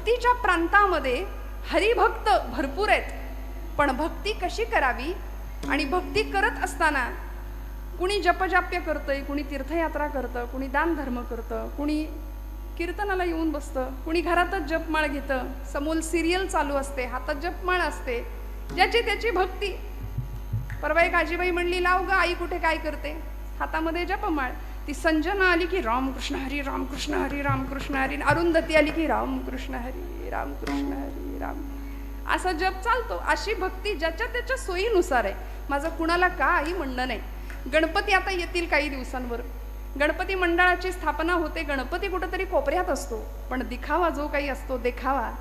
भक्तीच्या प्रांतामध्ये हरिभक्त भरपूर आहेत, पण भक्ती कशी करावी आणि भक्ती करत असताना कुणी जपजाप्य करतंय, कुणी तीर्थयात्रा करतं, कुणी दान धर्म करतं, कुणी कीर्तनाला येऊन बसतं, कुणी घरातच जपमाळ घेतं, समोर सिरियल चालू असते, हातात जपमाळ असते, ज्याची त्याची भक्ती. परवा एक आजीबाई म्हणली, लाव ग आई कुठे काय करते, हातामध्ये जपमाळ. ती संजना आली की रामकृष्ण हरी रामकृष्ण हरी रामकृष्ण हरी, अरुंधती आली की रामकृष्ण हरी रामकृष्ण हरी राम, असा जप चालतो. अशी भक्ती ज्याच्या त्याच्या सोयीनुसार आहे. माझं कुणाला काही म्हणणं नाही. गणपती आता येतील काही दिवसांवर, गणपती मंडळाची स्थापना होते, गणपती कुठेतरी कोपऱ्यात असतो, पण दिखावा जो काही असतो, देखावा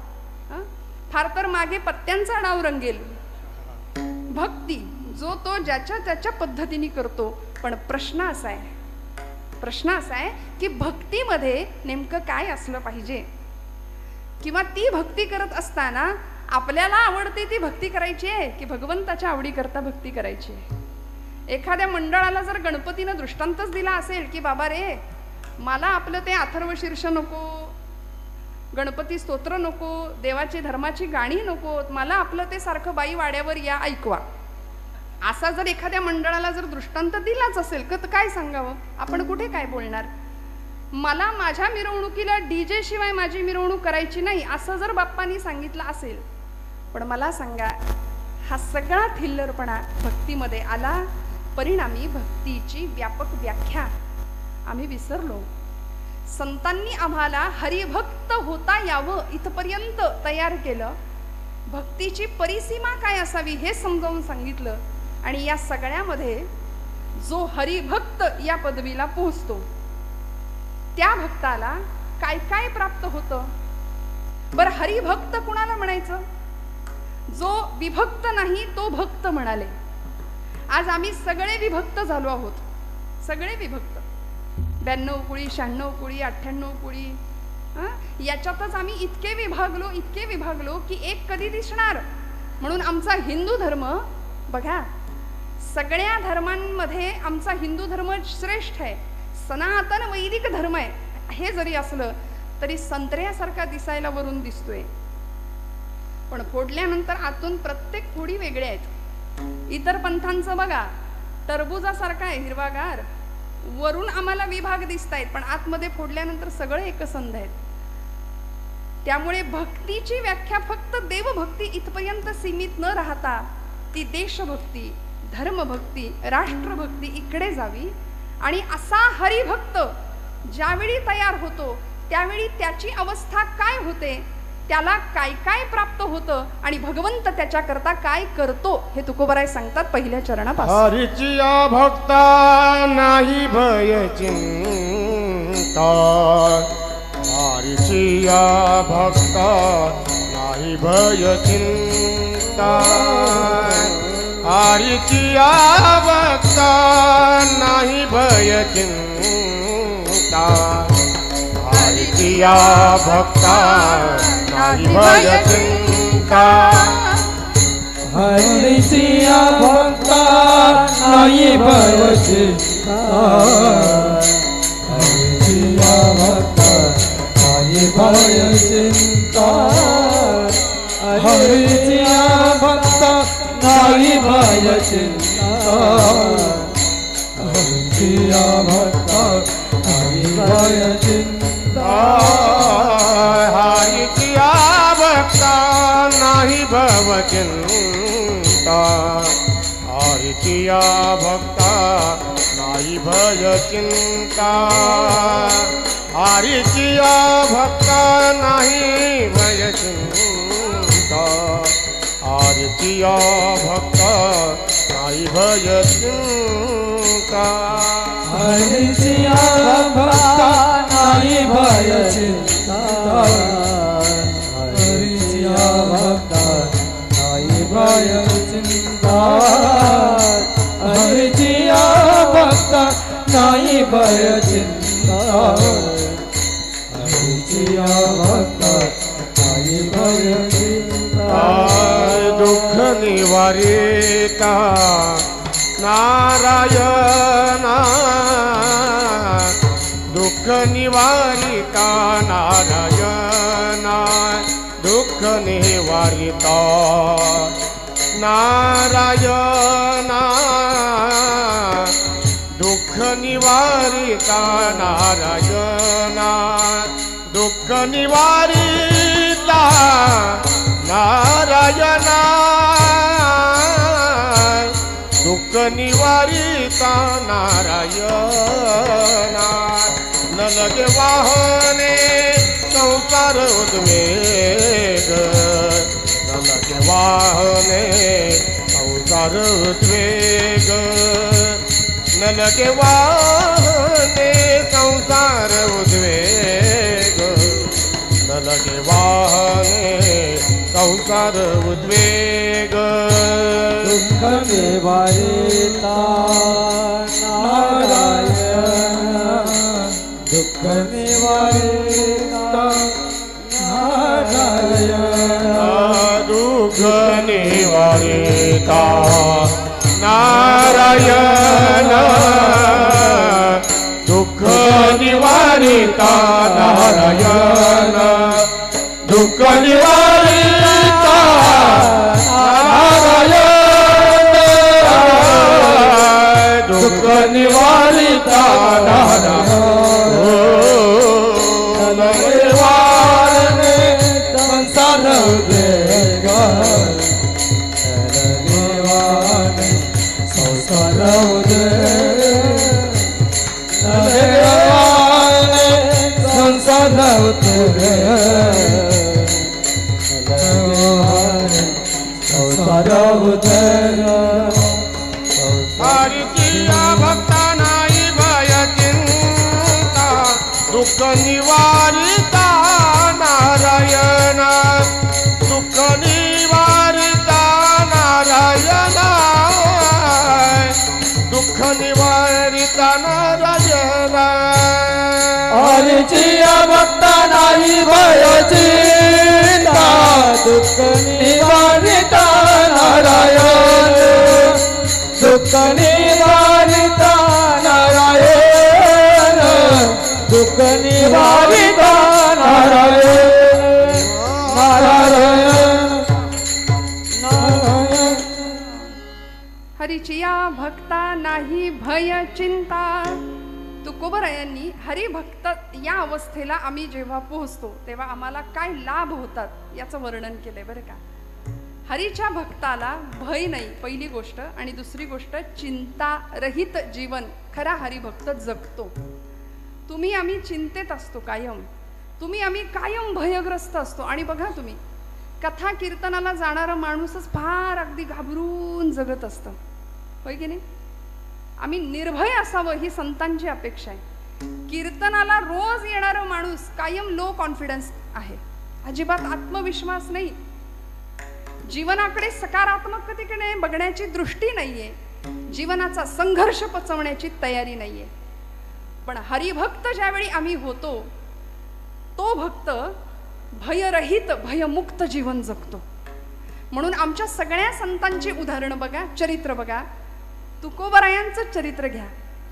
फार तर मागे पत्त्यांचा डाव रंगेल. भक्ती जो तो ज्याच्या त्याच्या पद्धतीने करतो. पण प्रश्न असा आहे की भक्तीमध्ये नेमकं काय असलं पाहिजे, किंवा ती भक्ती करत असताना आपल्याला आवडते ती भक्ती करायची आहे की भगवंताच्या आवडीकरता भक्ती करायची आहे. एखाद्या मंडळाला जर गणपतीनं दृष्टांतच दिला असेल की बाबा रे, मला आपलं ते अथर्व शीर्ष नको, गणपती स्तोत्र नको, देवाची धर्माची गाणी नको, मला आपलं ते सारखं बाई वाड्यावर या ऐकवा, असा जर एखाद्या मंडळाला जर दृष्टांत दिलाच असेल तर काय सांगावं आपण, कुठे काय बोलणार. मला माझ्या मिरवणुकीला डीजे शिवाय माझी मिरवणूक करायची नाही असं जर बाप्पांनी सांगितलं असेल, पण मला सांगा, हा सगळा थिल्लरपणा भक्तीमध्ये आला. परिणामी भक्तीची व्यापक व्याख्या आम्ही विसरलो. संतांनी आम्हाला हरिभक्त होता यावं इथपर्यंत तयार केलं, भक्तीची परिसीमा काय असावी हे समजावून सांगितलं. आणि या सगळ्यामध्ये जो हरिभक्त या पदवीला पोहोचतो त्या भक्ताला काय काय प्राप्त होतं. बरं, हरिभक्त कुणाला म्हणायचं? जो विभक्त नाही तो भक्त म्हणाले. आज आम्ही सगळे विभक्त झालो आहोत, सगळे विभक्त. 92 कुळी, 96 कुळी, 98 कुळी, याच्यातच आम्ही इतके विभागलो की एक कधी दिसणार. म्हणून आमचा हिंदू धर्म बघा, सगळ्या धर्मांमध्ये आमचा हिंदू धर्म श्रेष्ठ आहे, सनातन वैदिक धर्म आहे. हे जरी असलं तरी संत्र्यासारखा दिसायला वरून दिसतोय, पण फोडल्यानंतर आतून प्रत्येक फोडी वेगळ्या आहेत. इतर पंथांचं बघा, टरबुजासारखा आहे हिरवागार, वरून आम्हाला विभाग दिसत आहेत, पण आतमध्ये फोडल्यानंतर सगळं एकसंध आहेत. त्यामुळे भक्तीची व्याख्या फक्त देवभक्ती इथपर्यंत सीमित न राहता ती देशभक्ती, धर्मभक्ती, राष्ट्रभक्ती इकडे जावी. आणि असा हरिभक्त ज्यावेळी तयार होतो त्यावेळी त्याची अवस्था काय होते, त्याला काय काय प्राप्त होतं आणि भगवंत त्याच्याकरता काय करतो हे तुकोबराय सांगतात पहिल्या चरणापासून. हरिचिया भक्ता नाही भय चिंता, हरिचिया भक्ता नाही भय चिंता, हरिचिया भक्ता नाही भय चिंता, हरिचिया भक्ता नाही भय चिंता, हरिचिया भक्ता नाही भय चिंता, हरिचिया भक्ता नाही भय चिंता, हरिचिया भक्ता नाही भय चिंता, हरिचिया भक्ता नाही भय चिंता, हरिचिया भक्ता नाही भव चिंता, हरिचिया भक्ता नाही भय चिंता, हरिचिया भक्ता नाही भय चिंता, हरिचिया भक्ता नाही भय चिंता, हरिचिया भक्ता नाही भय चिंता, हरिचिया भक्ता नाही भय चिंता, हरिचिया भक्ता नाही भय चिंता, हरिचिया भक्ता नाही भय चिंता. दुःख निवारिता नारायणा, दुःख निवारिता नारायणा, दुःख निवारिता नारायणा दुःख निवारिता नारायणा दुःख निवारिता नारायणा दुःख निवारिता नारायणा न लगे वाहने संसार उद्वेग न लगे वाहने संसार उद्वेग न लगे वाहने संसार उद्वेग न लगे वाहने संसार उद्वेग दुःख निवारिता नारायण दुःख निवारिता नारायण दुःख निवारिता नारायण दुःख निवारिता नारायण दुःख निवारिता नारायण दुःख निवारिता नारायण निवारणे संसार उद्वेग निवारणे संसार उद्वेग निवारणे संसार उद्वेग संसार उद्वेग हरिया भक्ता नाही भय चिंता दुःख निवारिता नारायण दुःख निवारिता नारायण दुःख निवारिता नारायण हरिया भक्ता नाही भय चिंता दुःख निवारिता नारायण दुःख निवारिता नारायण दुःख निवारिता नारायण नारायण नारायण हरीचिया भक्ता नाही भय चिंता. तुकोबरायांनी हरिभक्त या अवस्थेला आम्ही जेव्हा पोहोचतो तेव्हा आम्हाला काय लाभ होतात याचं वर्णन केलंय बरं का. हरीच्या भक्ताला भय नाही पहिली गोष्ट, आणि दुसरी गोष्ट चिंता रहित जीवन खरा हरिभक्त जगतो. तुम्ही आम्ही चिंतेत असतो कायम, तुम्ही आम्ही कायम भयग्रस्त असतो. आणि बघा तुम्ही कथा कीर्तनाला जाणारा माणूसच फार अगदी घाबरून जगत असतं, होय की नाही. आम्ही निर्भय असावं ही संतांची अपेक्षा आहे. कीर्तनाला रोज येणारा माणूस कायम लो कॉन्फिडन्स आहे, अजिबात आत्मविश्वास नाही, जीवनाकडे सकारात्मकतेकडे बघण्याची दृष्टी नाहीये, जीवनाचा संघर्ष पचवण्याची तयारी नाहीये. पण हरिभक्त ज्यावेळी आम्ही होतो तो भक्त भयरहित भयमुक्त जीवन जगतो. म्हणून आमच्या सगळ्या संतांची उदाहरणं बघा, चरित्र बघा. तुकोबरायांचं चरित्र घ्या.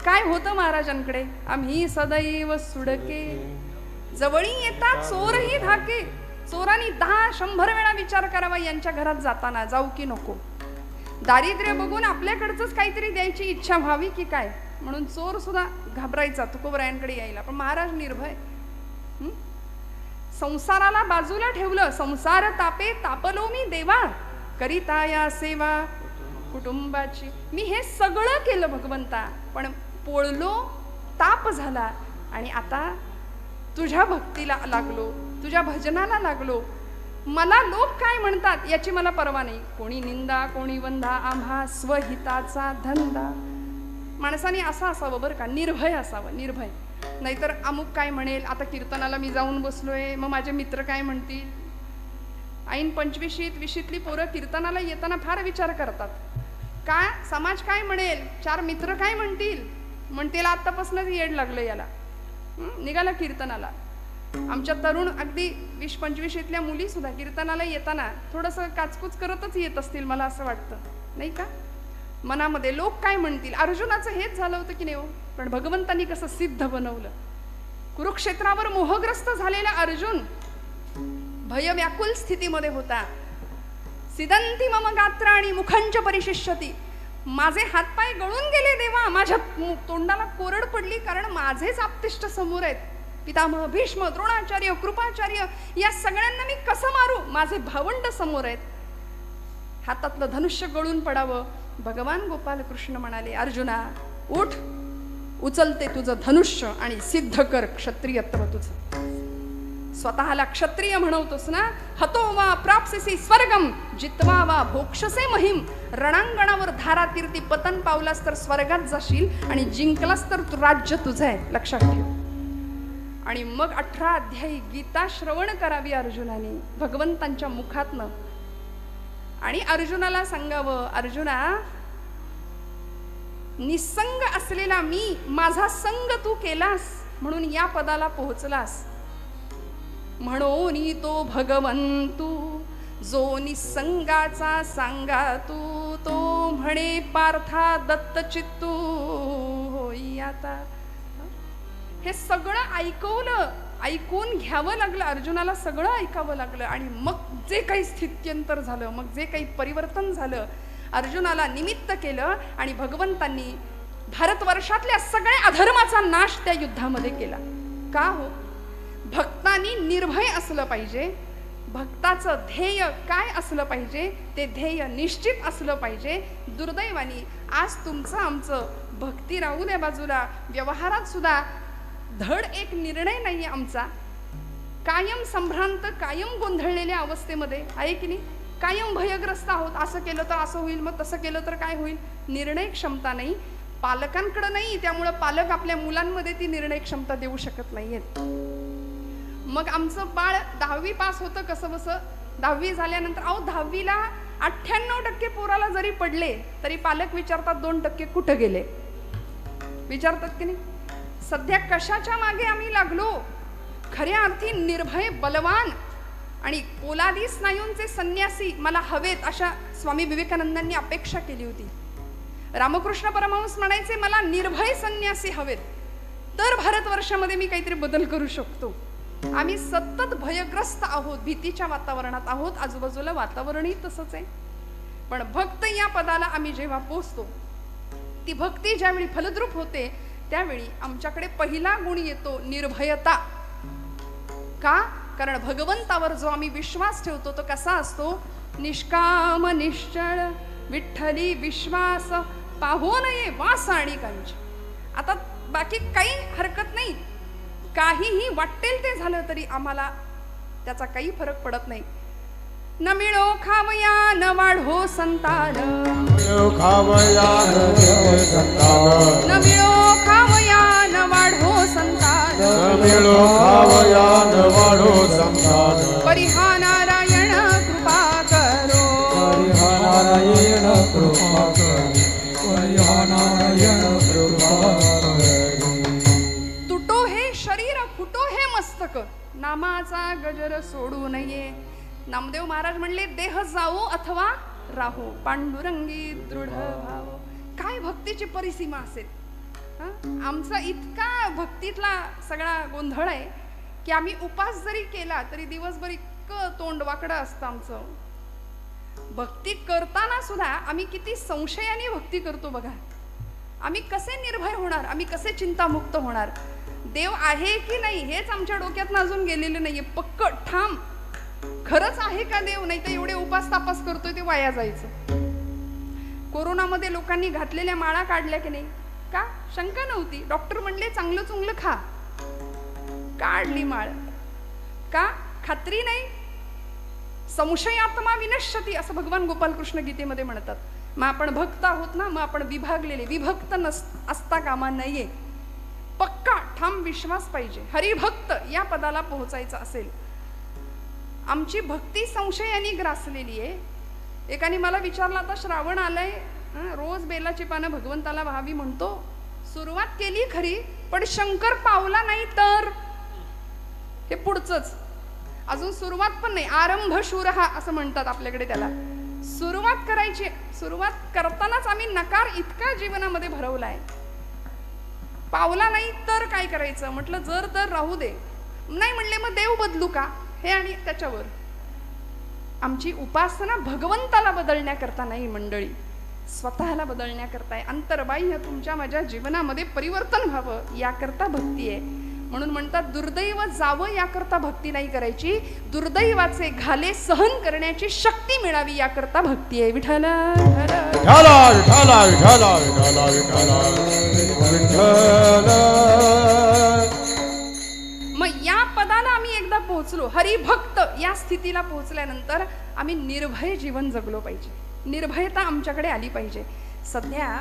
काय होतं महाराजांकडे, आम्ही सदैव सुडके जवळी येतात चोरही धाके. चोरांनी 10-100 वेळा विचार करावा यांच्या घरात जाताना जाऊ की नको. दारिद्र्य बघून आपल्याकडचंच काहीतरी द्यायची इच्छा व्हावी की काय, म्हणून चोर सुद्धा घाबरायचा तुकोबरायांकडे यायला. पण महाराज निर्भय. संसाराला बाजूला ठेवलं. संसार तापे तापलो मी देवा, करिता या सेवा कुटुंबाची. मी हे सगळं केलं भगवंता, पण पोळलो, ताप झाला, आणि आता तुझ्या भक्तीला लागलो, तुझ्या भजनाला लागलो. मला लोक काय म्हणतात याची मला पर्वा नाही. कोणी निंदा कोणी वंदा, आम्हा स्वहिताचा धंदा. माणसाने असं असावं बरं का, निर्भय असावं, निर्भय. नाहीतर अमुक काय म्हणेल, आता कीर्तनाला मी जाऊन बसलोय, मग माझे मित्र काय म्हणतील. ऐन 25शीत 20शीतली पोरं कीर्तनाला येताना फार विचार करतात. का समाज काय म्हणेल, 4 मित्र काय म्हणतील आतापासूनच येड लागलं याला. निघाला कीर्तनाला. आमच्या तरुण अगदी 20-25शीतल्या मुली सुद्धा कीर्तनाला येताना थोडंसं काचकूच करतच येत असतील, मला असं वाटतं नाही का. मनामध्ये लोक काय म्हणतील. अर्जुनाचं हेच झालं होतं की नाही हो. पण भगवंतांनी कसं सिद्ध बनवलं. कुरुक्षेत्रावर मोहग्रस्त झालेला अर्जुन भयव्याकुल स्थितीमध्ये होता. सिदंती मम गात्राणी मुखंच परिशिष्यती. माझे हातपाय गळून गेले देवा, माझ्या तोंडाला कोरड पडली, कारण माझेच आप्तिष्ट समोर आहेत. पितामह भीष्म, द्रोणाचार्य, कृपाचार्य या सगळ्यांना मी कसं मारू, माझे भावंड समोर आहेत. हातातलं धनुष्य गळून पडावं. भगवान गोपाल कृष्ण म्हणाले, अर्जुना उठ, उचलते तुझं धनुष्य आणि सिद्ध कर क्षत्रियत्व तुझं. स्वतःला क्षत्रिय म्हणवतोस ना, हतो वा प्राप्सिसी स्वर्गम जित्वा वा भोक्षसे महिम. रणांगणावर धारा तीर्थी पतन पावलास तर स्वर्गात जाशील आणि जिंकलास तर राज्य तुझं आहे, लक्षात ठेव. आणि मग 18 अध्यायी गीता श्रवण करावी अर्जुनाने भगवंतांच्या मुखातनं. आणि अर्जुनाला सांगावं, अर्जुना निसंग असलेला मी, माझा संग तू केलास म्हणून या पदाला पोहोचलास. म्हणून तो भगवंतू जो निसंगाचा सांगा तू, तो म्हणे पार्था दत्त चित्तू होई आता. हे सगळं ऐकवलं, ऐकून घ्यावं लागलं अर्जुनाला, सगळं ऐकावं लागलं. आणि मग जे काही स्थित्यंतर झालं, मग जे काही परिवर्तन झालं, अर्जुनाला निमित्त केलं आणि भगवंतांनी भारतवर्षातल्या सगळ्या अधर्माचा नाश त्या युद्धामध्ये केला. का हो? भक्तांनी निर्भय असलं पाहिजे. भक्ताचं ध्येय काय असलं पाहिजे, ते ध्येय निश्चित असलं पाहिजे. दुर्दैवानी आज तुमचं आमचं भक्ती राहू द्या बाजूला, व्यवहारात सुद्धा धड एक निर्णय नाही आमचा. कायम संभ्रांत, कायम गोंधळलेल्या अवस्थेमध्ये आहे की नाही. कायम भयग्रस्त आहोत. असं केलं तर असं होईल, मग तसं केलं तर काय होईल. निर्णय क्षमता नाही, पालकांकडे नाही. त्यामुळं पालक आपल्या मुलांमध्ये ती निर्णय क्षमता देऊ शकत नाहीयेत. मग आमचं बाळ 10वी पास होतं कसं बसं. 10वी झाल्यानंतर 10वीला 98% पोराला जरी पडले तरी पालक विचारतात 2% कुठं गेले, विचारतात की नाही. सध्या कशाच्या मागे आम्ही लागलो. खऱ्या अर्थी निर्भय, बलवान आणि पोलादी स्नायूंचे संन्यासी मला हवेत, अशा स्वामी विवेकानंदांनी अपेक्षा केली होती. रामकृष्ण परमहंस म्हणायचे, मला निर्भय संन्यासी हवेत, तर भारतवर्षामध्ये मी काहीतरी बदल करू शकतो. आम्ही सतत भयग्रस्त आहोत, भीतीच्या वातावरणात आहोत. आजूबाजूला वातावरणही तसंच आहे. पण भक्त या पदाला आम्ही जेव्हा पोचतो, ती भक्ती ज्यावेळी फलद्रूप होते, त्यावेळी आमच्याकडे पहिला गुण येतो निर्भयता. का? कारण भगवंतावर जो आम्ही विश्वास ठेवतो तो कसा असतो, निष्काम निश्चळ विठ्ठली विश्वास पाहो नये वास आणि कांच. आता बाकी काही हरकत नाही, काहीही वाटेल ते झालं तरी आम्हाला त्याचा काही फरक पडत नाही. न मिळो खावया न वाढो संतान, न मिळो खावया न वाढो संतान, परिहा नारायण कृपा करो, नारायण कृपा करो. तुटो हे शरीर फुटो हे मस्तक, नामाचा गजर सोडू नये. नामदेव महाराज म्हणले, देह जावो अथवा राहो, पांडुरंगी दृढ भाव. काय भक्तीची परिसीमा असेल. आमचा इतका भक्तीतला सगळा गोंधळ आहे की आम्ही उपास जरी केला तरी दिवसभर इतकं तोंड वाकडं असतं आमचं. भक्ती करताना सुद्धा आम्ही किती संशयाने भक्ती करतो बघा. आम्ही कसे निर्भय होणार, आम्ही कसे चिंतामुक्त होणार. देव आहे की नाही हेच आमच्या डोक्यातनं अजून गेलेलं नाहीये. पक्क ठाम खरंच आहे का देव, नाही तर एवढे उपास तापास करतोय ते वाया जायचं. कोरोनामध्ये लोकांनी घातलेल्या माळा काढल्या की नाही, का? शंका नव्हती. डॉक्टर म्हणले चांगलं चुंगलं खा, काढली माळ. का? खात्री नाही. संशयात्मा विनश्यती असं भगवान गोपाल कृष्ण गीतेमध्ये म्हणतात. मग आपण भक्त आहोत ना, मग आपण विभागलेले, विभक्त असता कामा नये. पक्का ठाम विश्वास पाहिजे. हरिभक्त या पदाला पोहोचायचं असेल. आमची भक्ती संशयाने ग्रासलेली आहे. एकाने मला विचारलं, आता श्रावण आलंय, रोज बेलाची पानं भगवंताला व्हावी म्हणतो, सुरुवात केली खरी, पण शंकर पावला नाही तर. हे पुढचंच, अजून सुरुवात पण नाही. आरंभ शूरहा असं म्हणतात आपल्याकडे त्याला. सुरुवात करायची, सुरुवात करतानाच आम्ही नकार इतका जीवनामध्ये भरवलाय. पावला नाही तर काय करायचं म्हटलं, जर तर राहू दे. नाही म्हणले मग देव बदलू का? हे आणि त्याच्यावर. आमची उपासना भगवंताला बदलण्याकरता नाही मंडळी, स्वतःला बदलण्याकरता आहे. अंतर्बाह्य तुमच्या माझ्या जीवनामध्ये परिवर्तन व्हावं याकरता भक्ती आहे. म्हणून म्हणतात दुर्दैव जावं याकरता भक्ती नाही करायची, दुर्दैवाचे घाले सहन करण्याची शक्ती मिळावी याकरता भक्ती आहे. विठ्ठला विठ्ठला विठ्ठला विठ्ठला विठ्ठला विठ्ठला विठ्ठला. मग या पदाला आम्ही एकदा पोहोचलो, हरिभक्त या स्थितीला पोहोचल्यानंतर आम्ही निर्भय जीवन जगलो पाहिजे, निर्भयता आमच्याकडे आली पाहिजे. सध्या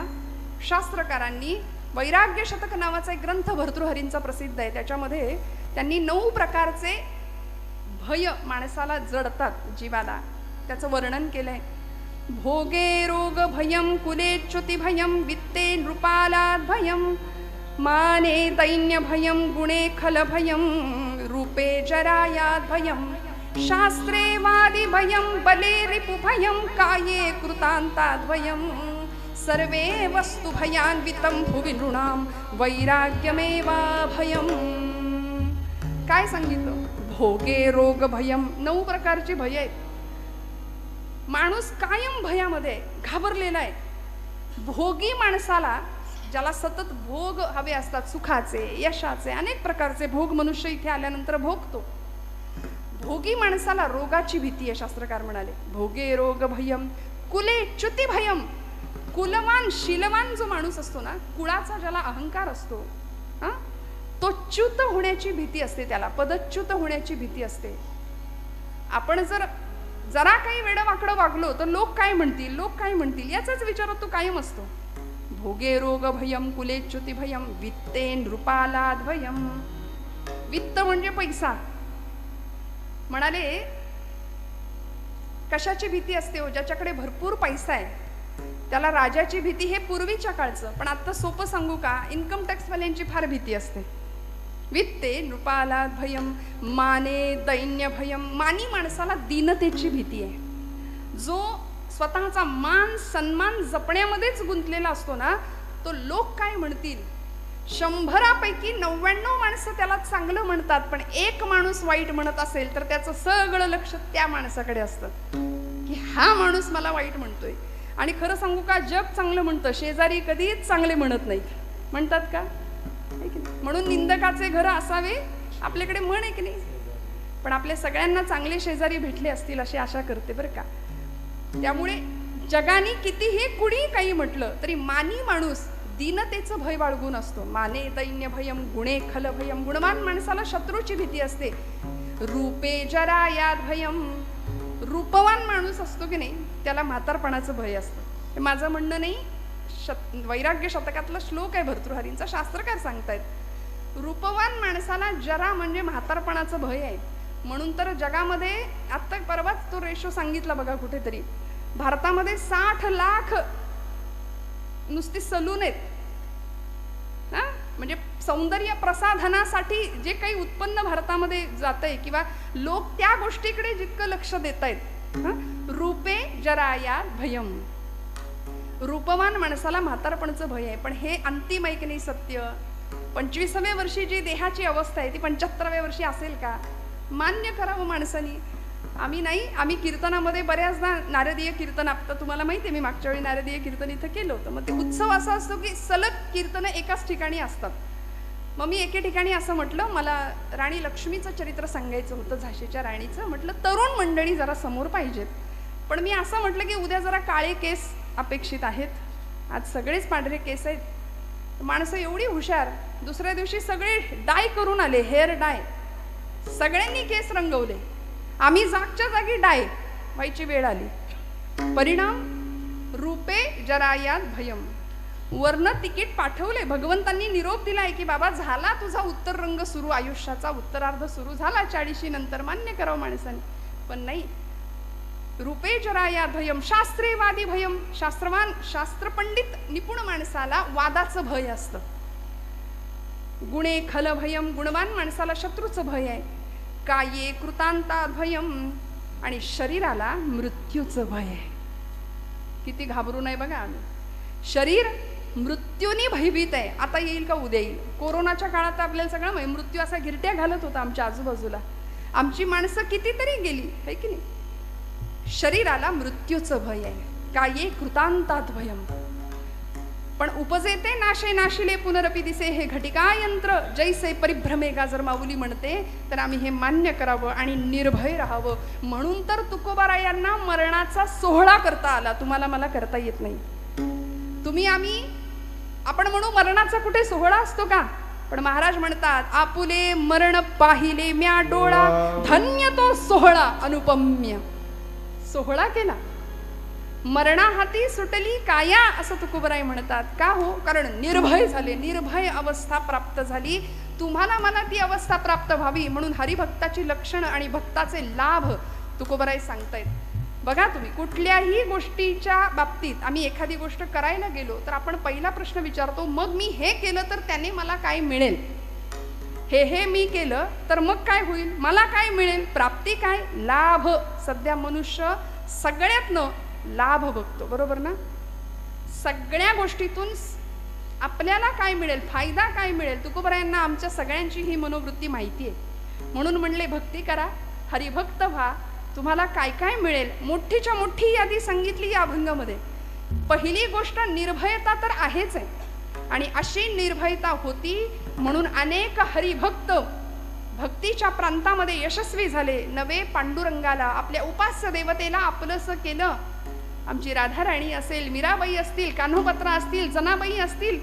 शास्त्रकारांनी वैराग्य शतक नावाचा एक ग्रंथ भर्तृहरींचा प्रसिद्ध आहे, त्याच्यामध्ये त्यांनी 9 प्रकारचे भय माणसाला जडतात जीवाला, त्याचं वर्णन केलंय. भोगे रोग भयम, कुलेच्युती भयम, वित्ते नृपालाद भयम, माने दैन्य भयम, गुणे खल भयम, रूपे जरायाद भयम, शास्त्रे वादी भयम, बले रिपु भयम, काये कृतांताद भयम, सर्वे वस्तु भयान्वितं भुवि नृणाम वैराग्यमेवा भयम. काय सांगितलं? भोगे रोग भयम, 9 प्रकारची भय आहेत. माणूस कायम भयामध्ये घाबरलेला आहे. भोगी माणसाला, ज्याला सतत भोग हवे असतात, सुखाचे यशाचे अनेक प्रकारचे भोग मनुष्य इथे आल्यानंतर भोगतो, भोगी माणसाला रोगाची भीती आहे. शास्त्रकार म्हणाले भोगे रोग भयम, कुले च्युती भयम. कुलवान शीलवान जो माणूस असतो ना, कुळाचा ज्याला अहंकार असतो, तो च्युत होण्याची भीती असते, त्याला पदच्युत होण्याची भीती असते. आपण जरा काही वेडवाकडं वागलो तर लोक काय म्हणतील, लोक काय म्हणतील याचाच विचार तो कायम असतो. भोगे रोग भयम, कुलेच्युती भयम, वित्ते नृपालाद भयम. वित्त म्हणजे पैसा. म्हणाले कशाची भीती असते हो? ज्याच्याकडे भरपूर पैसा आहे त्याला राजाची भीती. हे पूर्वीच्या काळचं, पण आता सोपं सांगू का, इन्कम टॅक्स वाल्यांची फार भीती असते. वित्ते नृपालाद भयम, माने दैन्य भयम. मानी माणसाला दीनतेची भीती आहे. जो स्वतःचा मान सन्मान जपण्यामध्येच गुंतलेला असतो ना, तो लोक काय म्हणतील, 100पैकी 99 माणसं त्याला चांगलं म्हणतात, पण एक माणूस वाईट म्हणत असेल तर त्याचं सगळं लक्ष त्या माणसाकडे असतं की हा माणूस मला वाईट म्हणतोय. आणि खरं सांगू का, जग चांगलं म्हणतं, शेजारी कधीच चांगले म्हणत नाहीत. म्हणतात का? म्हणून निंदकाचे घर असावे आपल्याकडे म्हण आहे की नाही. पण आपल्या सगळ्यांना चांगले शेजारी भेटले असतील अशी आशा करते बरं का. त्यामुळे जगाने कितीही कुणी काही म्हटलं तरी मानी माणूस दीनतेचं भय बाळगून असतो. माने दैन्य भयम, गुणे खल भयम. गुणवान माणसाला शत्रूची भीती असते. रूपे जरा याद भयम. रूपवान माणूस असतो की नाही त्याला म्हातारपणाचं भय असतं. हे माझं म्हणणं नाही, वैराग्य शतकातला श्लोक आहे भर्तृहरींचा, शास्त्रकार सांगतायत. रूपवान माणसाला जरा म्हणजे म्हातारपणाचं भय आहे. म्हणून तर जगामध्ये आत्ता परवाच तो रेशो सांगितला बघा कुठेतरी, भारतामध्ये 60 लाख नुसती सलून आहेत. म्हणजे सौंदर्य प्रसाधनासाठी जे काही उत्पन्न भारतामध्ये जात आहे किंवा लोक त्या गोष्टीकडे जितकं लक्ष देत आहेत. रूपे जराया भयम. रूपवान माणसाला म्हातारपणाचं भय आहे. पण हे अंतिम आहे की नाही सत्य. 25व्या वर्षी जी देहाची अवस्था आहे ती 75व्या वर्षी असेल का? मान्य करावं माणसानी. आम्ही कीर्तनामध्ये बऱ्याचदा नारदीय कीर्तन, आता तुम्हाला माहिती आहे मी मागच्या वेळी नारदीय कीर्तन इथं केलं होतं. मग ते उत्सव असा असतो की सलग कीर्तनं एकाच ठिकाणी असतात. मग मी एके ठिकाणी असं म्हटलं, मला राणी लक्ष्मीचं चरित्र सांगायचं होतं, झाशीच्या राणीचं. म्हटलं तरुण मंडळी जरा समोर पाहिजेत. पण मी असं म्हटलं की उद्या जरा काळे केस अपेक्षित आहेत, आज सगळेच पांढरे केस आहेत. माणसं एवढी हुशार, दुसऱ्या दिवशी सगळे डाय करून आले, हेअर डाय. सगळ्यांनी केस रंगवले. आम्ही जागच्या जागी डाय व्हायची वेळ आली. परिणाम रूपे जरायात भयम. वर्ण तिकीट पाठवले, भगवंतांनी निरोप दिलाय की बाबा झाला तुझा उत्तर रंग सुरू, आयुष्याचा उत्तरार्ध सुरू झाला 40 नंतर. मान्य करावं माणसाने. पण नाही, रूपे जरायात भयम, शास्त्रे वादी भयम. शास्त्रवान शास्त्रपंडित निपुण माणसाला वादाचं भय असतं. गुणे खल भयम. गुणवान माणसाला शत्रूचं भय आहे. काये कृतांता भयम. आणि शरीराला मृत्यूचं भय आहे. किती घाबरू नये बघा आम्ही. शरीर मृत्यूने भयभीत आहे. आता येईल का उद्या येईल. कोरोनाच्या काळात आपल्याला सगळं मृत्यू असा गिरट्या घालत होता आमच्या आजूबाजूला. आमची माणसं कितीतरी गेली है की नाही. शरीराला मृत्यूचं भय आहे, काये कृतांतात भयम. पण उपजेते नाशे नाशिले पुनरपी दिसे हे घटिका यंत्र जैसे परिभ्रमेगा. जर माऊली म्हणते तर आम्ही हे मान्य करावं आणि निर्भय राहावं. म्हणून तर तुकोबारायांना मरणाचा सोहळा करता आला, तुम्हाला मला करता येत नाही. तुम्ही आम्ही आपण म्हणू मरणाचा कुठे सोहळा असतो का, पण महाराज म्हणतात आपुले मरण पाहिले म्या डोळा, धन्य तो सोहळा अनुपम्य. सोहळा केला, मरणा हाती सुटली काया असं तुकोबराय म्हणतात. का हो, कारण निर्भय झाले, निर्भय अवस्था प्राप्त झाली. तुम्हाला मला ती अवस्था प्राप्त व्हावी म्हणून हरिभक्ताची लक्षणं आणि भक्ताचे लाभ तुकोबराय सांगतायत. बघा तुम्ही कुठल्याही गोष्टीच्या बाबतीत आम्ही एखादी गोष्ट करायला गेलो तर आपण पहिला प्रश्न विचारतो, मग मी हे केलं तर त्याने मला काय मिळेल. हे मी केलं तर मग काय होईल, मला काय मिळेल, प्राप्ती काय, लाभ. सध्या मनुष्य सगळ्यातनं लाभ बघतो, बरोबर ना. सगळ्या गोष्टीतून आपल्याला काय मिळेल, फायदा काय मिळेल. तुकोबरायांना आमच्या सगळ्यांची ही मनोवृत्ती माहिती आहे. म्हणून म्हणले भक्ती करा, हरिभक्त व्हा, तुम्हाला काय काय मिळेल. मोठीच्या मोठी यादी सांगितली या अभंगामध्ये. पहिली गोष्ट निर्भयता तर आहेच आहे, आणि अशी निर्भयता होती म्हणून अनेक हरिभक्त भक्तीच्या प्रांतामध्ये यशस्वी झाले. नवे पांडुरंगाला, आपल्या उपास्य देवतेला आपलंसं केलं. आमची राधाराणी असेल, मीराबाई असतील, कान्होपत्रा असतील, जनाबाई असतील.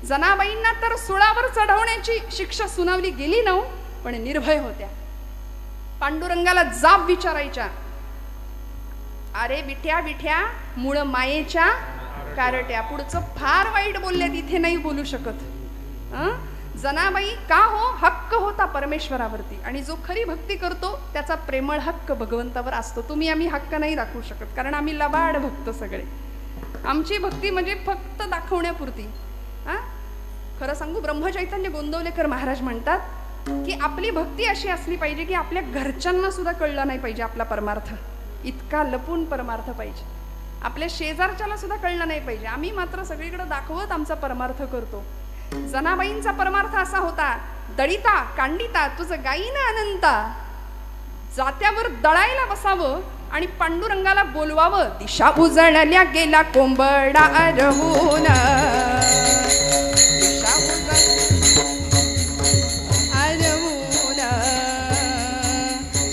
जनाबाईंना तर सुळावर चढवण्याची शिक्षा सुनावली गेली नव्ह, पण निर्भय होत्या. पांडुरंगाला जाब विचारायच्या, अरे विठ्या विठ्या मूळ मायेच्या कारट्या. पुढचं फार वाईट बोलले, तिथे नाही बोलू शकत. जनाबाई का हो, हक्क होता परमेश्वरावरती, आणि जो खरी भक्ती करतो त्याचा प्रेमळ हक्क भगवंतावर असतो. तुम्ही आम्ही हक्क नाही दाखवू शकत, कारण आम्ही लबाड भक्त सगळे. आमची भक्ती म्हणजे फक्त दाखवण्यापुरती. खरं सांगू, ब्रह्मचैतन्य गोंदवलेकर महाराज म्हणतात की आपली भक्ती अशी असली पाहिजे की आपल्या घरच्यांना सुद्धा कळलं नाही पाहिजे आपला परमार्थ. इतका लपून परमार्थ पाहिजे. आपल्या शेजारच्याला सुद्धा कळलं नाही पाहिजे. आम्ही मात्र सगळीकडे दाखवत आमचा परमार्थ करतो. जनाबाईंचा परमार्थ असा होता, दळिता कांडिता तुझं गाईना अनंता. जात्यावर दळायला बसावं आणि पांडुरंगाला बोलवावं. दिशा उजळल्या गेला कोंबडा अरहून,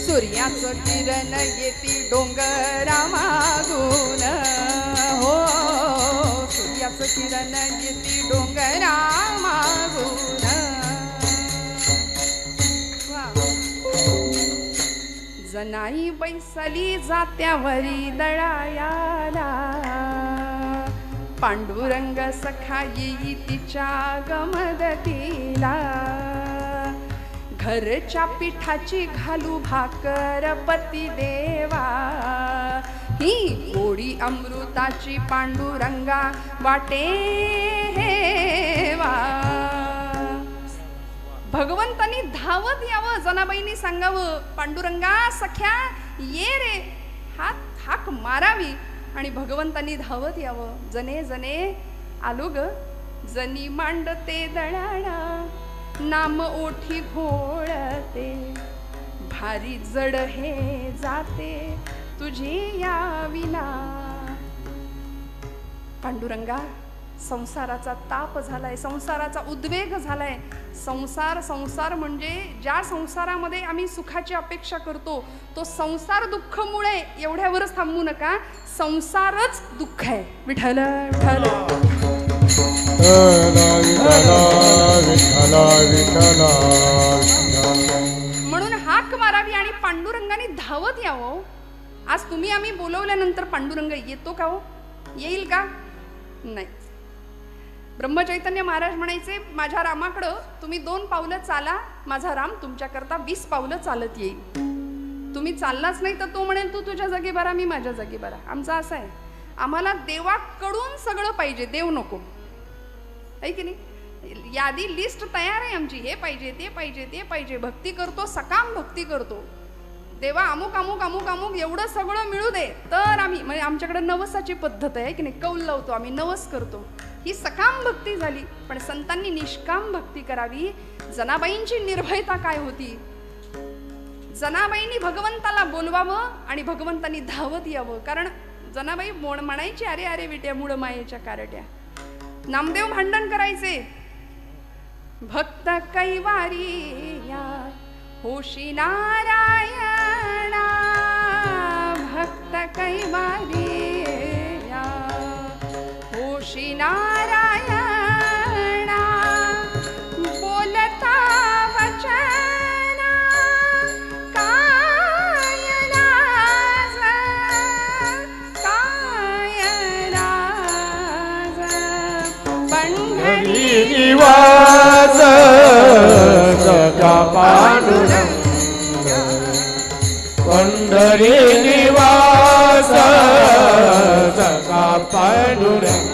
सूर्याचं किरण येती डोंगरा मागून. हो, सूर्याचं किरण येती डोंगरा मागून. जनाई बैसली जात्यावरी दळायाला, पांडुरंग सखा येई तिच्या गमदतीला. घरच्या पिठाची घालू भाकर पती देवा, ही गोडी अमृताची पांडुरंगा वाटे हेवा. भगवंतानी धावत यावं, जनाबाईंनी सांगावं, पांडुरंगा सख्या ये रे, हाक मारावी, आणि भगवंतानी धावत यावं. जने जने आलो ग, जनी मांडते दळाणा, नाम ओठी घोळते, भारी जड हे जाते तुझी या विना. पांडुरंगा, संसाराचा ताप झालाय, संसाराचा उद्वेग झालाय. संसार म्हणजे ज्या संसारामध्ये आम्ही सुखाची अपेक्षा करतो तो संसार दुःखमुळे एवढ्यावरच थांबू नका. संसारच दुःख आहे. विठ्ठल विठ्ठल म्हणून हाक मारावी आणि पांडुरंगाने धावत यावं. आज तुम्ही आम्ही बोलवल्यानंतर पांडुरंग येतो का हो? येईल का? नाही. ब्रह्मचैतन्य महाराज म्हणायचे, माझ्या रामाकडं तुम्ही 2 पावलं चाला, माझा राम तुमच्याकरता 20 पावलं चालत येईल. तुम्ही चाललाच नाही तर तो म्हणेल तू तुझ्या जागी बरा, मी माझ्या जागी बरा. आमचा असं आहे, आम्हाला देवाकडून सगळं पाहिजे, देव नको. आहे की नाही? यादी लिस्ट तयार आहे आमची, हे पाहिजे ते पाहिजे ते पाहिजे. भक्ती करतो, सकाम भक्ती करतो. देवा अमुक अमुक अमुक अमुक एवढं सगळं मिळू दे तर आम्ही, म्हणजे आमच्याकडे नवसाची पद्धत आहे की नाही, कौल लावतो आम्ही, नवस करतो. ही सकाम भक्ती झाली. पण संतांनी निष्काम भक्ती करावी. जनाबाईंची निर्भयता काय होती? जनाबाईंनी भगवंताला बोलवावं आणि भगवंतांनी धावत यावं. कारण जनाबाई म्हणायची, अरे अरे विट्या मूळ मायेच्या कारट्या. नामदेव भांडण करायचे, भक्त कैवारी या होशी नारायणा, भक्त कैवारी या होशी नारायणा, बोलता वचन काय लाज, काय लाज, पंढरी निवास सखा पांडुरंग, पंढरी निवास सखा पांडुरंग.